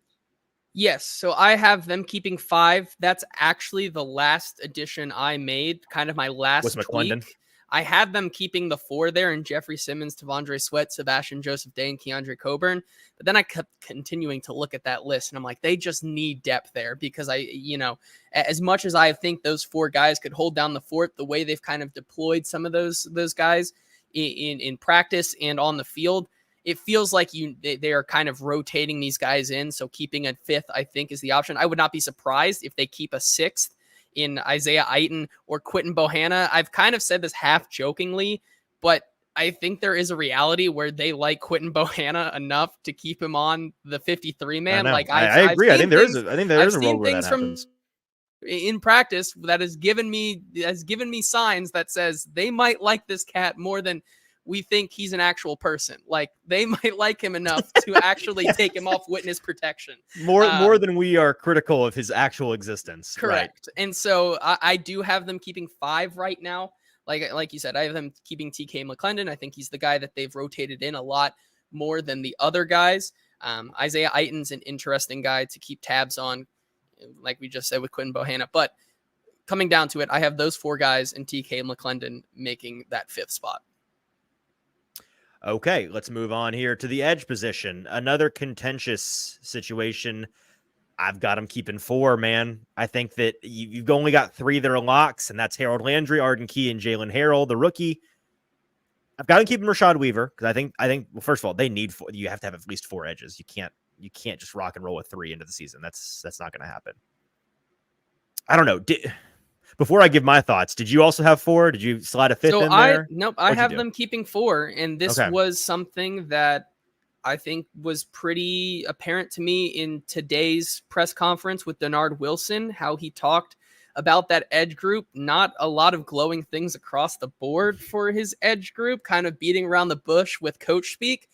[SPEAKER 2] Yes. So I have them keeping 5. That's actually the last addition I made, kind of my last tweak. I had them keeping the 4 there, and Jeffrey Simmons, Tavondre Sweat, Sebastian Joseph Day, and Keandre Coburn. But then I kept continuing to look at that list, and I'm like, they just need depth there, because as much as I think those 4 guys could hold down the fort, the way they've kind of deployed some of those guys in practice and on the field, it feels like they are kind of rotating these guys in. So keeping a 5th, I think, is the option. I would not be surprised if they keep a 6th in Isaiah Easton or Quentin Bohanna. I've kind of said this half jokingly, but I think there is a reality where they like Quentin Bohanna enough to keep him on the 53 man.
[SPEAKER 1] I agree. I think there is a role where that happens.
[SPEAKER 2] In practice, that has given me signs that says they might like this cat more than we think he's an actual person. Like, they might like him enough to actually take him off witness protection.
[SPEAKER 1] More than we are critical of his actual existence.
[SPEAKER 2] Correct.
[SPEAKER 1] Right.
[SPEAKER 2] And so I do have them keeping 5 right now. Like you said, I have them keeping TK McClendon. I think he's the guy that they've rotated in a lot more than the other guys. Isaiah Easton's an interesting guy to keep tabs on, like we just said with Quentin Bohanna. But coming down to it, I have those 4 guys and TK McClendon making that 5th spot.
[SPEAKER 1] Okay, let's move on here to the edge position. Another contentious situation. I've got them keeping 4, man. I think that you've only got 3 that are locks, and that's Harold Landry, Arden Key, and Jalen Harrell, the rookie. I've got to keep him Rashad Weaver, because I think well, first of all, they need 4. You have to have at least 4 edges. You can't just rock and roll with 3 into the season. That's not going to happen. I don't know. Before I give my thoughts, did you also have 4? Did you slide a 5th in there?
[SPEAKER 2] Nope. I have them keeping 4. And this was something that I think was pretty apparent to me in today's press conference with Denard Wilson, how he talked about that edge group. Not a lot of glowing things across the board for his edge group, kind of beating around the bush with coach speak.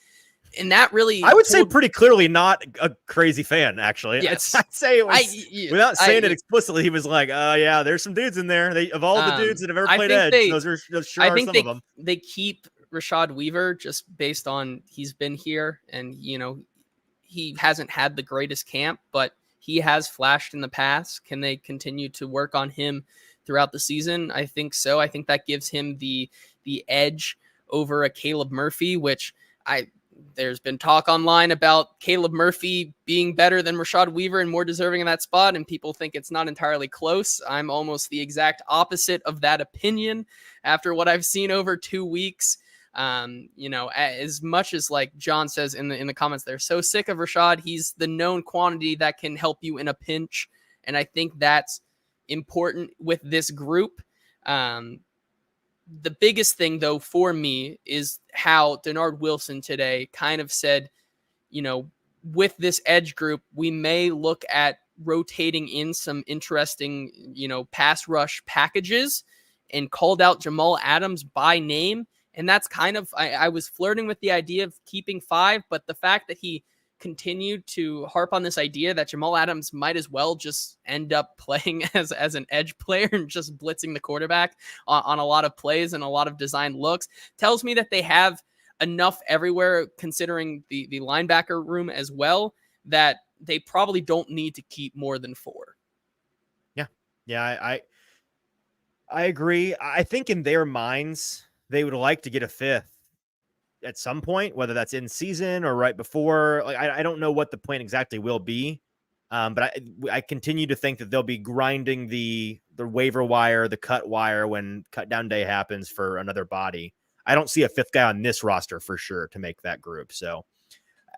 [SPEAKER 2] And that really,
[SPEAKER 1] I would say pretty clearly not a crazy fan, actually.
[SPEAKER 2] Yes.
[SPEAKER 1] I'd say it was, without saying it explicitly, he was like, yeah, there's some dudes in there. Of all the dudes that have ever played edge, those sure are some of them.
[SPEAKER 2] They keep Rashad Weaver just based on he's been here, and he hasn't had the greatest camp, but he has flashed in the past. Can they continue to work on him throughout the season? I think so. I think that gives him the edge over a Caleb Murphy, which there's been talk online about Caleb Murphy being better than Rashad Weaver and more deserving of that spot, and people think it's not entirely close. I'm almost the exact opposite of that opinion after what I've seen over 2 weeks. As much as like John says in the comments, they're so sick of Rashad. He's the known quantity that can help you in a pinch, and I think that's important with this group. The biggest thing, though, for me is how Denard Wilson today kind of said, with this edge group, we may look at rotating in some interesting, pass rush packages, and called out Jamal Adams by name. And that's kind of, I was flirting with the idea of keeping 5, but the fact that he continued to harp on this idea that Jamal Adams might as well just end up playing as an edge player and just blitzing the quarterback on a lot of plays and a lot of design looks tells me that they have enough everywhere, considering the linebacker room as well, that they probably don't need to keep more than 4.
[SPEAKER 1] Yeah, I agree. I think in their minds, they would like to get a 5th at some point, whether that's in season or right before. Like, I don't know what the plan exactly will be. But I continue to think that they'll be grinding the waiver wire, the cut wire when cut down day happens for another body. I don't see a 5th guy on this roster for sure to make that group. So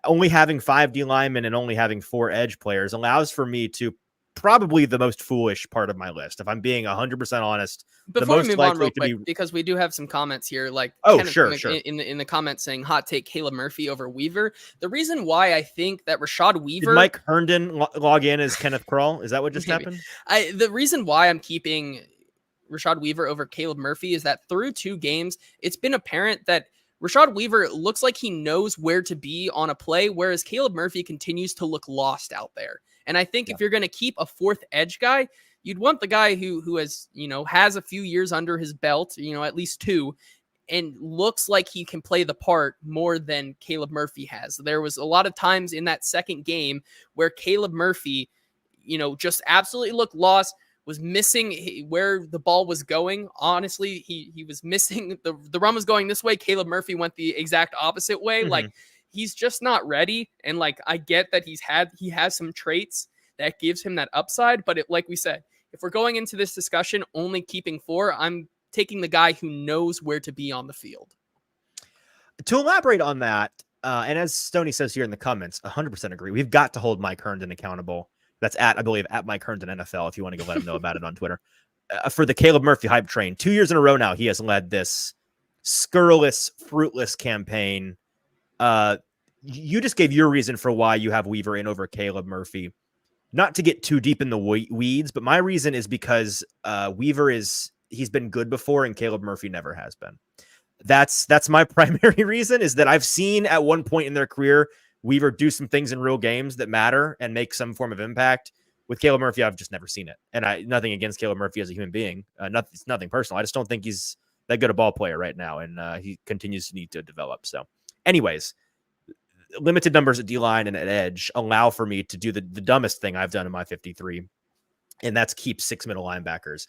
[SPEAKER 1] only having 5 D linemen and only having 4 edge players allows for me to probably the most foolish part of my list. If I'm being 100% honest,
[SPEAKER 2] before
[SPEAKER 1] the
[SPEAKER 2] we
[SPEAKER 1] most
[SPEAKER 2] move on real
[SPEAKER 1] likely
[SPEAKER 2] quick, because we do have some comments here, like
[SPEAKER 1] sure.
[SPEAKER 2] In the comments saying hot take Caleb Murphy over Weaver. The reason why I think that Rashad Weaver,
[SPEAKER 1] did Mike Herndon log in as Kenneth Kroll? Is that what just happened?
[SPEAKER 2] The reason why I'm keeping Rashad Weaver over Caleb Murphy is that through 2 games, it's been apparent that Rashad Weaver looks like he knows where to be on a play, whereas Caleb Murphy continues to look lost out there. And I think if you're going to keep a 4th edge guy, you'd want the guy who has, has a few years under his belt, at least 2, and looks like he can play the part more than Caleb Murphy has. There was a lot of times in that second game where Caleb Murphy, just absolutely looked lost, was missing where the ball was going. Honestly, he was missing the run was going this way. Caleb Murphy went the exact opposite way.
[SPEAKER 1] Mm-hmm.
[SPEAKER 2] Like, he's just not ready. And like, I get that he has some traits that gives him that upside. But like we said, if we're going into this discussion only keeping 4, I'm taking the guy who knows where to be on the field.
[SPEAKER 1] To elaborate on that, and as Stoney says here in the comments, 100% agree. We've got to hold Mike Herndon accountable. That's I believe, at Mike Herndon NFL, if you want to go let him know about it on Twitter. For the Caleb Murphy hype train, 2 years in a row now, he has led this scurrilous, fruitless campaign. You just gave your reason for why you have Weaver in over Caleb Murphy. Not to get too deep in the weeds, but my reason is because Weaver he's been good before and Caleb Murphy never has been. That's my primary reason, is that I've seen at one point in their career Weaver do some things in real games that matter and make some form of impact. With Caleb Murphy, I've just never seen it. And nothing against Caleb Murphy as a human being. It's nothing personal. I just don't think he's that good a ball player right now. And he continues to need to develop. So anyways, limited numbers at D-line and at edge allow for me to do the dumbest thing I've done in my 53. And that's keep 6 middle linebackers.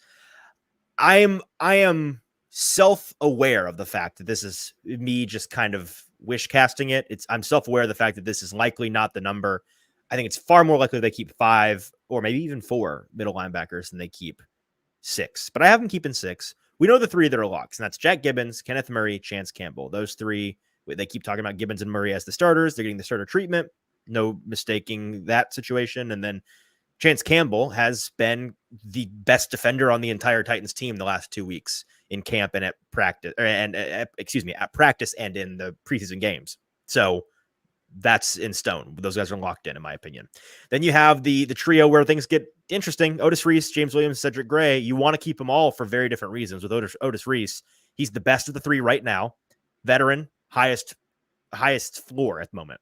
[SPEAKER 1] I am self-aware of the fact that this is me just kind of wish casting it. I'm self-aware of the fact that this is likely not the number. I think it's far more likely they keep 5 or maybe even 4 middle linebackers than they keep 6. But I have them keeping 6. We know the 3 that are locks, and that's Jack Gibbons, Kenneth Murray, Chance Campbell. Those 3, they keep talking about Gibbons and Murray as the starters. They're getting the starter treatment. No mistaking that situation. And then Chance Campbell has been the best defender on the entire Titans team the last 2 weeks in camp and at practice, at practice and in the preseason games. So that's in stone. Those guys are locked in my opinion. Then you have the trio where things get interesting. Otis Reese, James Williams, Cedric Gray. You want to keep them all for very different reasons. With Otis Reese, he's the best of the 3 right now. Veteran, highest floor at the moment.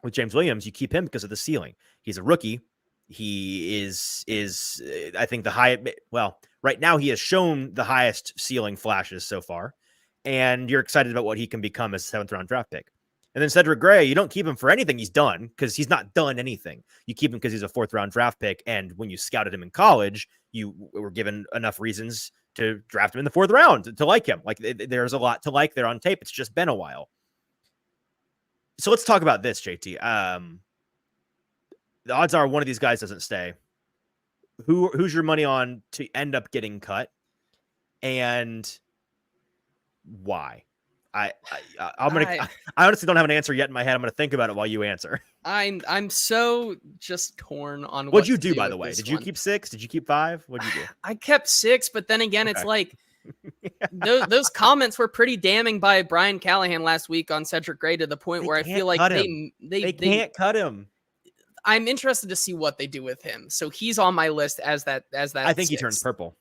[SPEAKER 1] With James Williams, you keep him because of the ceiling. He's a rookie. He is I think the highest. Well, right now he has shown the highest ceiling flashes so far, and you're excited about what he can become as a 7th round draft pick. And then Cedric Gray, you don't keep him for anything he's done because he's not done anything. You keep him because he's a 4th-round draft pick. And when you scouted him in college, you were given enough reasons to draft him in the 4th round to like him. Like there's a lot to like there on tape. It's just been a while. So let's talk about this, JT. The odds are one of these guys doesn't stay. Who's your money on to end up getting cut, and why? I honestly don't have an answer yet in my head. I'm gonna think about it while you answer.
[SPEAKER 2] I'm so just torn on
[SPEAKER 1] What'd you do, by the way? Did you keep 6? Did you keep 5? What'd you do?
[SPEAKER 2] I kept 6, but then again, it's like those comments were pretty damning by Brian Callahan last week on Cedric Gray to the point where I feel like they
[SPEAKER 1] can't cut him.
[SPEAKER 2] I'm interested to see what they do with him. So he's on my list as that.
[SPEAKER 1] I think 6. He turns purple.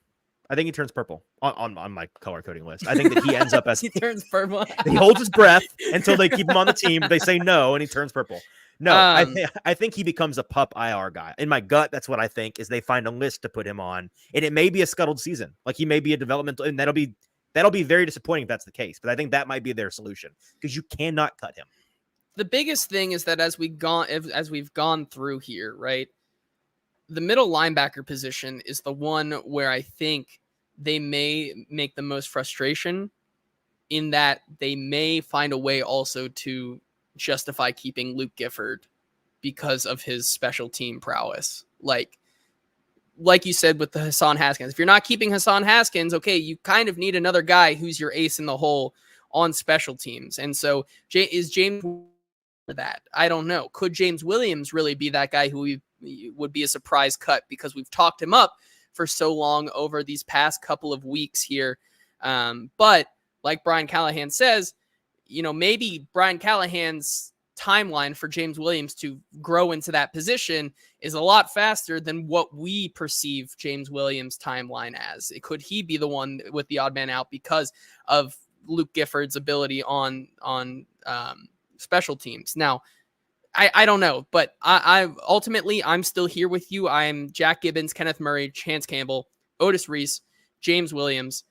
[SPEAKER 1] I think he turns purple on my color coding list. I think that he ends up as
[SPEAKER 2] he turns purple.
[SPEAKER 1] He holds his breath until they keep him on the team. They say no, and he turns purple. No, I think he becomes a pup IR guy. In my gut, that's what I think is they find a list to put him on, and it may be a scuttled season. Like he may be a developmental, and that'll be very disappointing if that's the case. But I think that might be their solution because you cannot cut him.
[SPEAKER 2] The biggest thing is that as we've gone through here, right? The middle linebacker position is the one where I think they may make the most frustration in that they may find a way also to justify keeping Luke Gifford because of his special team prowess. Like you said with the Hassan Haskins, if you're not keeping Hassan Haskins, okay, you kind of need another guy who's your ace in the hole on special teams. And so is James that? I don't know. Could James Williams really be that guy who would be a surprise cut because we've talked him up for so long over these past couple of weeks here? But like Brian Callahan says, maybe Brian Callahan's timeline for James Williams to grow into that position is a lot faster than what we perceive James Williams' timeline as. Could he be the one with the odd man out because of Luke Gifford's ability on special teams? Now, I don't know, but I ultimately I'm still here with you. I'm Jack Gibbons, Kenneth Murray, Chance Campbell, Otis Reese, James Williams,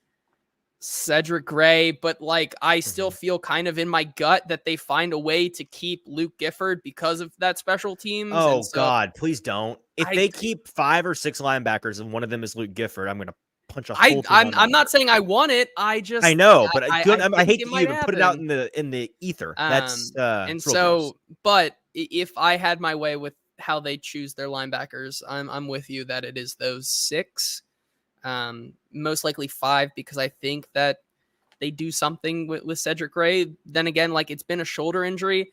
[SPEAKER 2] Cedric Gray, but like I still feel kind of in my gut that they find a way to keep Luke Gifford because of that special teams.
[SPEAKER 1] Oh God, please don't. If they keep 5 or 6 linebackers and one of them is Luke Gifford, I'm gonna punch a hole.
[SPEAKER 2] I'm not saying I want it. I
[SPEAKER 1] know, but I hate to even put it out in the ether. That's
[SPEAKER 2] and so, but if I had my way with how they choose their linebackers, I'm with you that it is those 6. Most likely 5 because I think that they do something with Cedric Gray. Then again, like it's been a shoulder injury.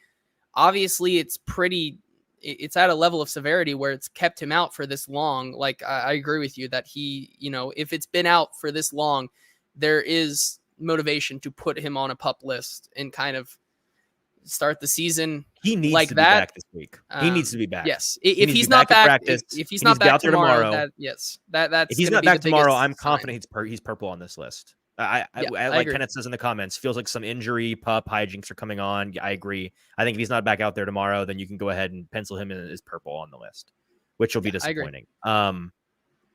[SPEAKER 2] Obviously, it's at a level of severity where it's kept him out for this long. Like I agree with you that he, if it's been out for this long, there is motivation to put him on a pup list and kind of start the season.
[SPEAKER 1] He needs
[SPEAKER 2] like
[SPEAKER 1] to
[SPEAKER 2] that.
[SPEAKER 1] be back this week. He needs to be back.
[SPEAKER 2] Yes, if he's not back, if he's not back tomorrow, that's
[SPEAKER 1] if he's not back tomorrow, I'm confident he's purple on this list. I like Kenneth says in the comments, feels like some injury pup hijinks are coming on. I agree. I think if he's not back out there tomorrow, then you can go ahead and pencil him in as purple on the list, which will be disappointing.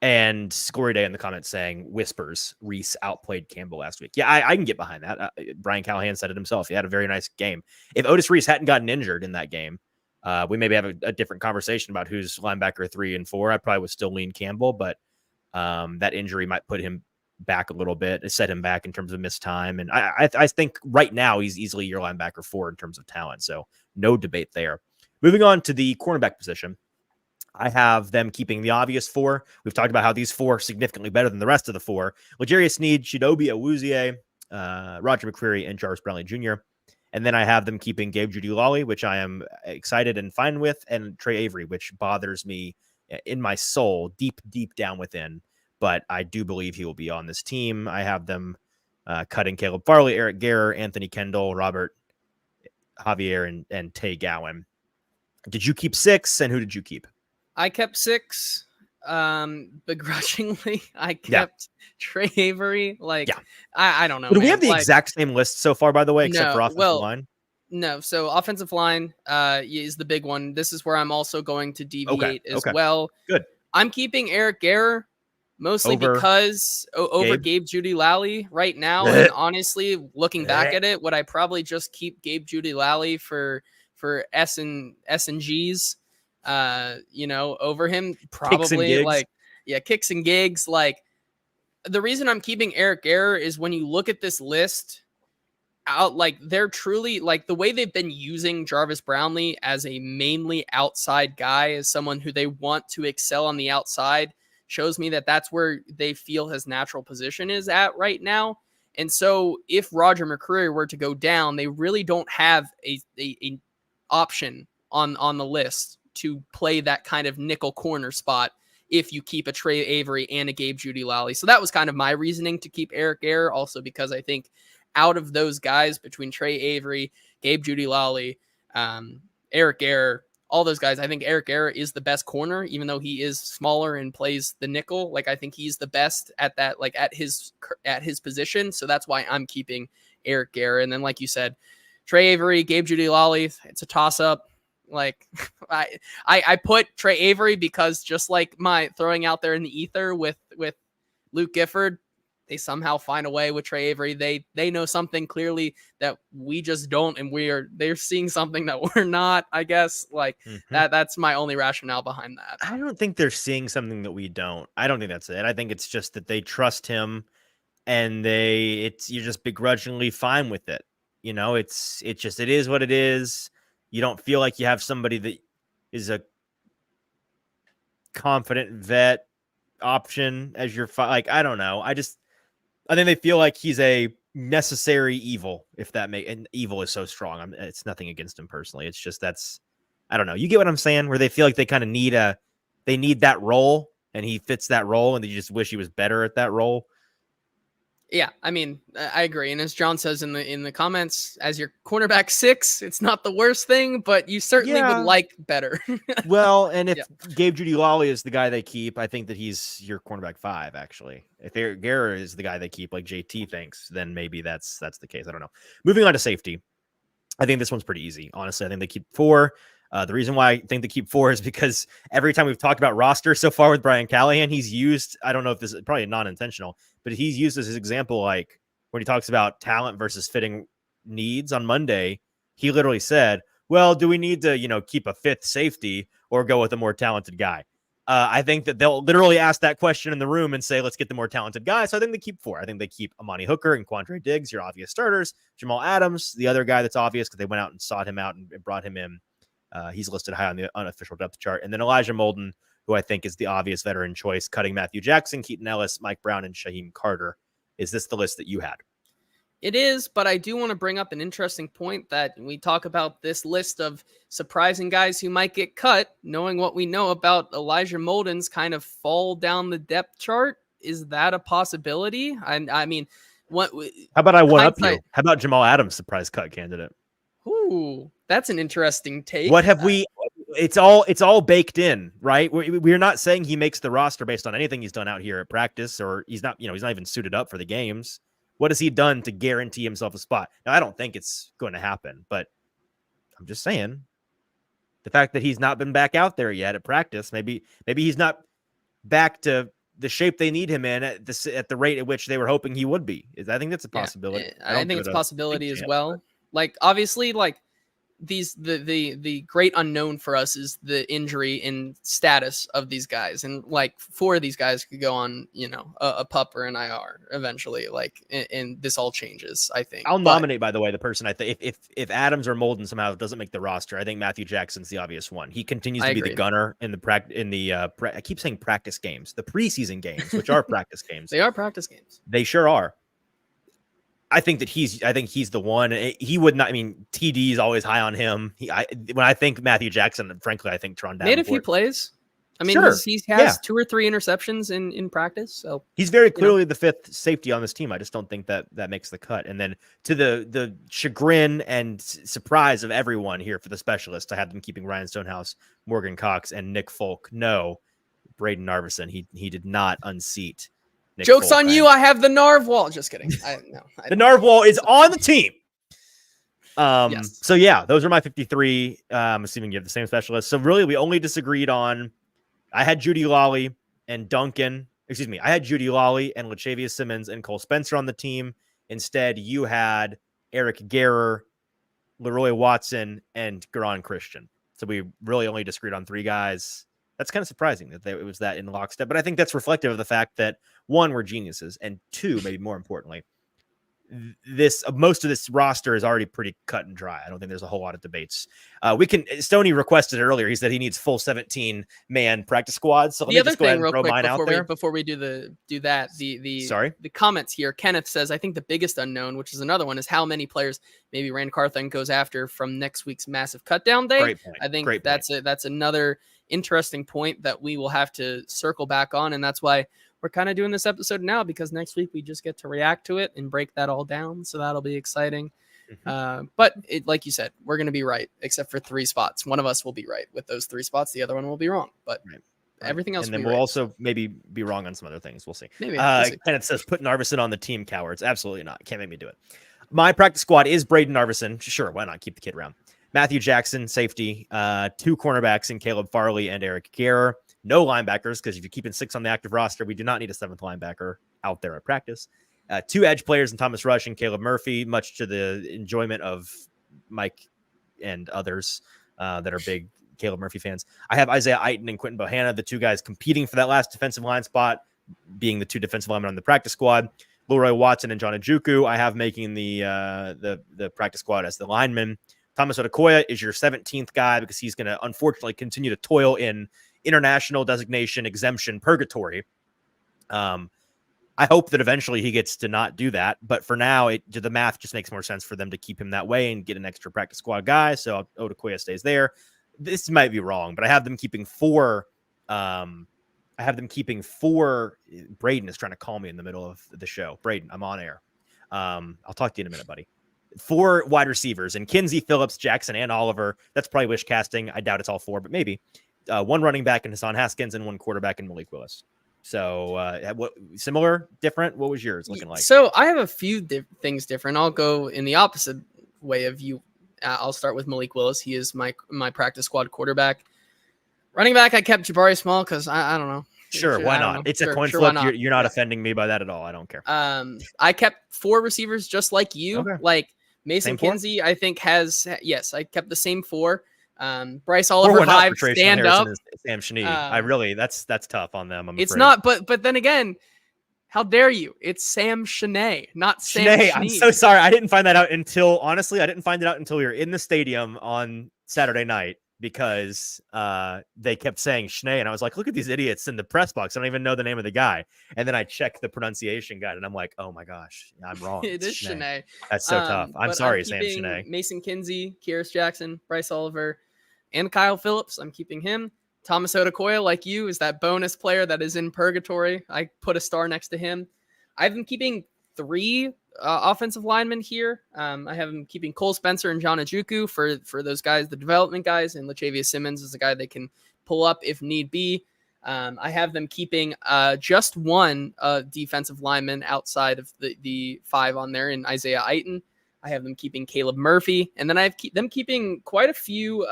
[SPEAKER 1] And Scory Day in the comments saying whispers Reese outplayed Campbell last week. Yeah, I can get behind that. Brian Callahan said it himself. He had a very nice game. If Otis Reese hadn't gotten injured in that game, we maybe have a different conversation about who's linebacker 3 and 4. I probably would still lean Campbell, but that injury might put him back a little bit. It set him back in terms of missed time. And I think right now he's easily your linebacker 4 in terms of talent. So no debate there. Moving on to the cornerback position. I have them keeping the obvious 4. We've talked about how these 4 are significantly better than the rest of the 4. L'Jarius Sneed, Chidobe Awuzie, Roger McCreary, and Jarvis Brownlee Jr. And then I have them keeping Gabe Jeudy-Lally, which I am excited and fine with, and Trey Avery, which bothers me in my soul, deep down within. But I do believe he will be on this team. I have them cutting Caleb Farley, Eric Garrer, Anthony Kendall, Robert Javier, and Tay Gowan. Did you keep 6, and who did you keep?
[SPEAKER 2] I kept 6. Begrudgingly, I kept Trey Avery. I don't know.
[SPEAKER 1] Do we have the exact same list so far, by the way, except for offensive line?
[SPEAKER 2] No. So offensive line is the big one. This is where I'm also going to deviate as well.
[SPEAKER 1] Good.
[SPEAKER 2] I'm keeping Eric Garrer Mostly
[SPEAKER 1] over
[SPEAKER 2] because over Gabe Judy Lally right now. And honestly, looking back at it, would I probably just keep Gabe Judy Lally for S and G's, over him? Probably. Kicks and gigs. Like, the reason I'm keeping Eric Gehrer is when you look at this list out, like, they're truly, like, the way they've been using Jarvis Brownlee as a mainly outside guy, as someone who they want to excel on the outside, shows me that that's where they feel his natural position is at right now. And so if Roger McCreary were to go down, they really don't have a option on the list to play that kind of nickel corner spot if you keep a Trey Avery and a Gabe Judy Lally. So that was kind of my reasoning to keep Eric Gehrer, also because I think out of those guys, between Trey Avery, Gabe Judy Lally, Eric Gehrer, all those guys, I think Eric Gehrer is the best corner, even though he is smaller and plays the nickel. Like, I think he's the best at that, like at his position. So that's why I'm keeping Eric Gehrer. And then, like you said, Trey Avery, Gabe Judy Lally, it's a toss up. Like, I put Trey Avery because, just like my throwing out there in the ether with Luke Gifford, they somehow find a way with Trey Avery. They know something clearly that we just don't, and they're seeing something that we're not, I guess. Like, that's my only rationale behind that.
[SPEAKER 1] I don't think they're seeing something that we don't. I don't think that's it. I think it's just that they trust him, and you're just begrudgingly fine with it. You know, it is what it is. You don't feel like you have somebody that is a confident vet option as your like. I don't know. I think they feel like he's a necessary evil. And evil is so strong. It's nothing against him personally. It's just I don't know. You get what I'm saying? Where they feel like they kind of need that role, and he fits that role, and they just wish he was better at that role.
[SPEAKER 2] Yeah, I mean, I agree. And as John says in the comments, as your cornerback 6, it's not the worst thing, but you certainly would like better.
[SPEAKER 1] Well, and if Gabe Judy Lally is the guy they keep, I think that he's your cornerback 5, actually. If Eric Gehrer is the guy they keep, like JT thinks, then maybe that's the case. I don't know. Moving on to safety. I think this one's pretty easy. Honestly, I think they keep 4. The reason why I think they keep 4 is because every time we've talked about roster so far with Brian Callahan, he's used, I don't know if this is probably non-intentional, but he's used as his example, like when he talks about talent versus fitting needs on Monday, he literally said, well, do we need to, keep a 5th safety or go with a more talented guy? I think that they'll literally ask that question in the room and say, let's get the more talented guy. So I think they keep 4. I think they keep Amani Hooker and Quandre Diggs, your obvious starters. Jamal Adams, the other guy that's obvious because they went out and sought him out and brought him in. He's listed high on the unofficial depth chart. And then Elijah Molden, who I think is the obvious veteran choice, cutting Matthew Jackson, Keaton Ellis, Mike Brown, and Shaheem Carter. Is this the list that you had?
[SPEAKER 2] It is, but I do want to bring up an interesting point that we talk about this list of surprising guys who might get cut, knowing what we know about Elijah Molden's kind of fall down the depth chart. Is that a possibility? I mean, what? How
[SPEAKER 1] about I one up you? How about Jamal Adams, surprise cut candidate?
[SPEAKER 2] Ooh, that's an interesting take.
[SPEAKER 1] What have we? It's all baked in, right? We're not saying he makes the roster based on anything he's done out here at practice, or he's not even suited up for the games. What has he done to guarantee himself a spot? Now, I don't think it's going to happen, but I'm just saying the fact that he's not been back out there yet at practice, maybe he's not back to the shape they need him in at the rate at which they were hoping he would be. I think that's a possibility.
[SPEAKER 2] Yeah, I think it's a possibility as well. Like, obviously, like the great unknown for us is the injury and status of these guys, and like 4 of these guys could go on a PUP or an IR eventually, like, and this all changes. I think I'll
[SPEAKER 1] nominate, by the way, the person I think if Adams or Molden somehow doesn't make the roster, I think Matthew Jackson's the obvious one. He continues to be the gunner in the I keep saying practice games, the preseason games, which are practice games.
[SPEAKER 2] They are practice games.
[SPEAKER 1] They sure are. I think he's the one. He would not. I mean, TD is always high on him. When I think Matthew Jackson, frankly, I think Tron Davenport.
[SPEAKER 2] Made a few plays. I mean, sure. he has 2 or 3 interceptions in practice. So
[SPEAKER 1] he's very clearly the 5th safety on this team. I just don't think that makes the cut. And then to the chagrin and surprise of everyone here for the specialists, I had them keeping Ryan Stonehouse, Morgan Cox, and Nick Folk. No, Braden Narveson. He did not unseat. Nick
[SPEAKER 2] Joke's
[SPEAKER 1] Folk,
[SPEAKER 2] on you. I have the Narwhal. Just kidding.
[SPEAKER 1] The Narwhal is on the team.
[SPEAKER 2] Yes.
[SPEAKER 1] So yeah, those are my 53. I'm assuming you have the same specialist. So really, we only disagreed on. I had Judy Lally and Duncan excuse me, I had Judy Lawley and Latavia Simmons and Cole Spencer on the team. Instead, you had Eric Guerrer, Leroy Watson, and Garon Christian. So we really only disagreed on 3 guys. That's kind of surprising that it was that in lockstep. But I think that's reflective of the fact that, 1, we're geniuses, and 2, maybe more importantly, most of this roster is already pretty cut and dry. I don't think there's a whole lot of debates. Stoney requested it earlier. He said he needs full 17-man practice squad. So let me just go ahead and throw mine out there.
[SPEAKER 2] Before we do that, the comments here, Kenneth says, I think the biggest unknown, which is another one, is how many players maybe Rand Carthon goes after from next week's massive cutdown day.
[SPEAKER 1] Great point.
[SPEAKER 2] I think that's another interesting point that we will have to circle back on. And that's why we're kind of doing this episode now, because next week we just get to react to it and break that all down. So that'll be exciting. But like you said, we're going to be right, except for 3 spots. One of us will be right with those 3 spots. The other one will be wrong, but everything else.
[SPEAKER 1] And then we'll also maybe be wrong on some other things. We'll see.
[SPEAKER 2] Maybe.
[SPEAKER 1] And it says put Narveson on the team, cowards. Absolutely not. Can't make me do it. My practice squad is Braden Narveson. Sure. Why not keep the kid around? Matthew Jackson, safety, 2 cornerbacks in Caleb Farley and Eric Guerrer. No linebackers, because if you're keeping 6 on the active roster, we do not need a 7th linebacker out there at practice. 2 edge players in Thomas Rush and Caleb Murphy, much to the enjoyment of Mike and others that are big Caleb Murphy fans. I have Isaiah Eaton and Quentin Bohanna, the 2 guys competing for that last defensive line spot, being the 2 defensive linemen on the practice squad. Leroy Watson and John Njoku, I have making the practice squad as the lineman. Thomas Odukoya is your 17th guy, because he's going to unfortunately continue to toil in international designation exemption purgatory. I hope that eventually he gets to not do that, but for now, the math just makes more sense for them to keep him that way and get an extra practice squad guy. So Odukoya stays there. This might be wrong, but I have them keeping 4. Braden is trying to call me in the middle of the show. Braden, I'm on air. I'll talk to you in a minute, buddy. 4 wide receivers, and Kinsey, Phillips, Jackson, and Oliver. That's probably wish casting. I doubt it's all 4, but maybe. 1 running back in Hassan Haskins and 1 quarterback in Malik Willis. So what similar, different? What was yours looking like?
[SPEAKER 2] So I have a few things different. I'll go in the opposite way of you. I'll start with Malik Willis. He is my practice squad quarterback. Running back, I kept Jabari Small because I don't know.
[SPEAKER 1] Sure, why not? It's a coin flip. You're not offending me by that at all. I don't care.
[SPEAKER 2] I kept 4 receivers just like you.
[SPEAKER 1] Okay.
[SPEAKER 2] Like Mason Kinsey, I think I kept the same 4. Bryce Oliver, Hive, stand up.
[SPEAKER 1] Sam Sheney. That's tough on them.
[SPEAKER 2] It's not, but then again, how dare you? It's Sam Sheney, not Sam Sheney.
[SPEAKER 1] I'm so sorry. I didn't find it out until we were in the stadium on Saturday night, because they kept saying Sheney, and I was like, look at these idiots in the press box. I don't even know the name of the guy. And then I checked the pronunciation guide, and I'm like, oh my gosh, I'm wrong.
[SPEAKER 2] It is Sheney.
[SPEAKER 1] That's so tough. I'm sorry, Sam Sheney.
[SPEAKER 2] Mason Kinsey, Kyrus Jackson, Bryce Oliver, and Kyle Phillips. I'm keeping him. Thomas Odukoya, like you, is that bonus player that is in purgatory. I put a star next to him. I've been keeping 3 offensive linemen here. I have him keeping Cole Spencer and John Njoku for those guys, the development guys, and Latavia Simmons is a guy they can pull up if need be. I have them keeping just 1 defensive lineman outside of the 5 on there in Isaiah Eaton. I have them keeping Caleb Murphy, and then I have them keeping quite a few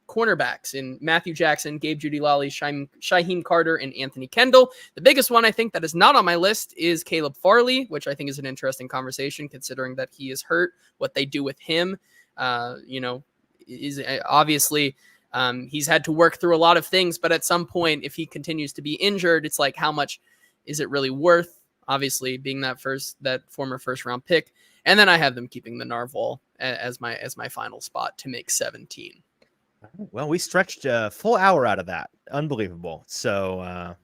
[SPEAKER 2] cornerbacks in Matthew Jackson, Gabe Judy Lawley, Shaheem Carter, and Anthony Kendall. The biggest one I think that is not on my list is Caleb Farley, which I think is an interesting conversation considering that he is hurt. What they do with him, is obviously he's had to work through a lot of things, but at some point, if he continues to be injured, it's like, how much is it really worth? Obviously, being that former first round pick, and then I have them keeping the Narval as my final spot to make 17.
[SPEAKER 1] Well, we stretched a full hour out of that. Unbelievable. So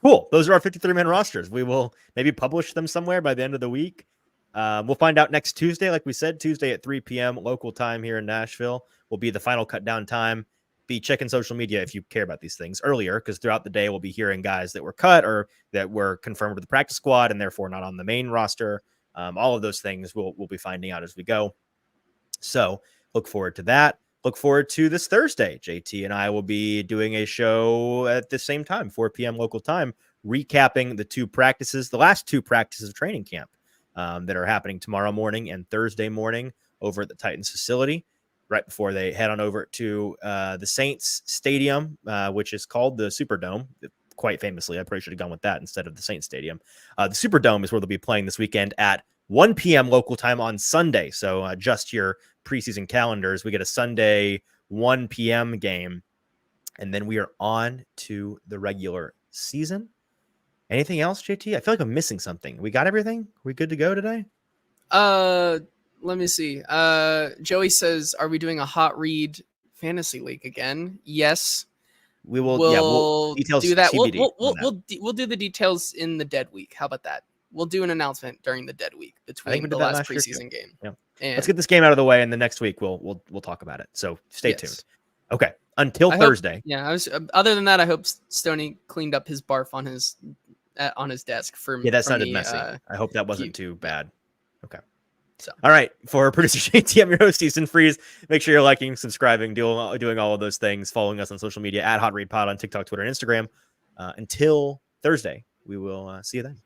[SPEAKER 1] cool. Those are our 53-man rosters. We will maybe publish them somewhere by the end of the week. We'll find out next Tuesday. Like we said, Tuesday at 3 p.m. local time here in Nashville will be the final cut down time. Be checking social media if you care about these things earlier, because throughout the day we'll be hearing guys that were cut or that were confirmed with the practice squad and therefore not on the main roster. All of those things we'll be finding out as we go. So look forward to that. Look forward to this Thursday. JT and I will be doing a show at the same time, 4 p.m. local time, recapping the last 2 practices of training camp that are happening tomorrow morning and Thursday morning over at the Titans facility, right before they head on over to the Saints Stadium, which is called the Superdome. quite famously. I probably should have gone with that instead of the Saints Stadium. The Superdome is where they'll be playing this weekend at 1 p.m. local time on Sunday. So adjust your preseason calendars. We get a Sunday 1 p.m. game, and then we are on to the regular season. Anything else, JT? I feel like I'm missing something. We got everything? We good to go today?
[SPEAKER 2] Let me see. Joey says, are we doing a hot read fantasy league again? Yes.
[SPEAKER 1] We will.
[SPEAKER 2] We'll do that.
[SPEAKER 1] TBD
[SPEAKER 2] We'll do the details in the dead week. How about that? We'll do an announcement during the dead week between the last preseason game.
[SPEAKER 1] Yeah.
[SPEAKER 2] And
[SPEAKER 1] let's get this game out of the way, and the next week we'll talk about it. So stay tuned. Okay. Until Thursday.
[SPEAKER 2] Other than that, I hope Stoney cleaned up his barf on his desk for me.
[SPEAKER 1] Yeah, that sounded messy. I hope that wasn't too bad. Okay.
[SPEAKER 2] So,
[SPEAKER 1] all right. For producer JT, I'm your host, Easton Freeze. Make sure you're liking, subscribing, doing all of those things, following us on social media at Hot Read Pod on TikTok, Twitter, and Instagram. Until Thursday, we will see you then.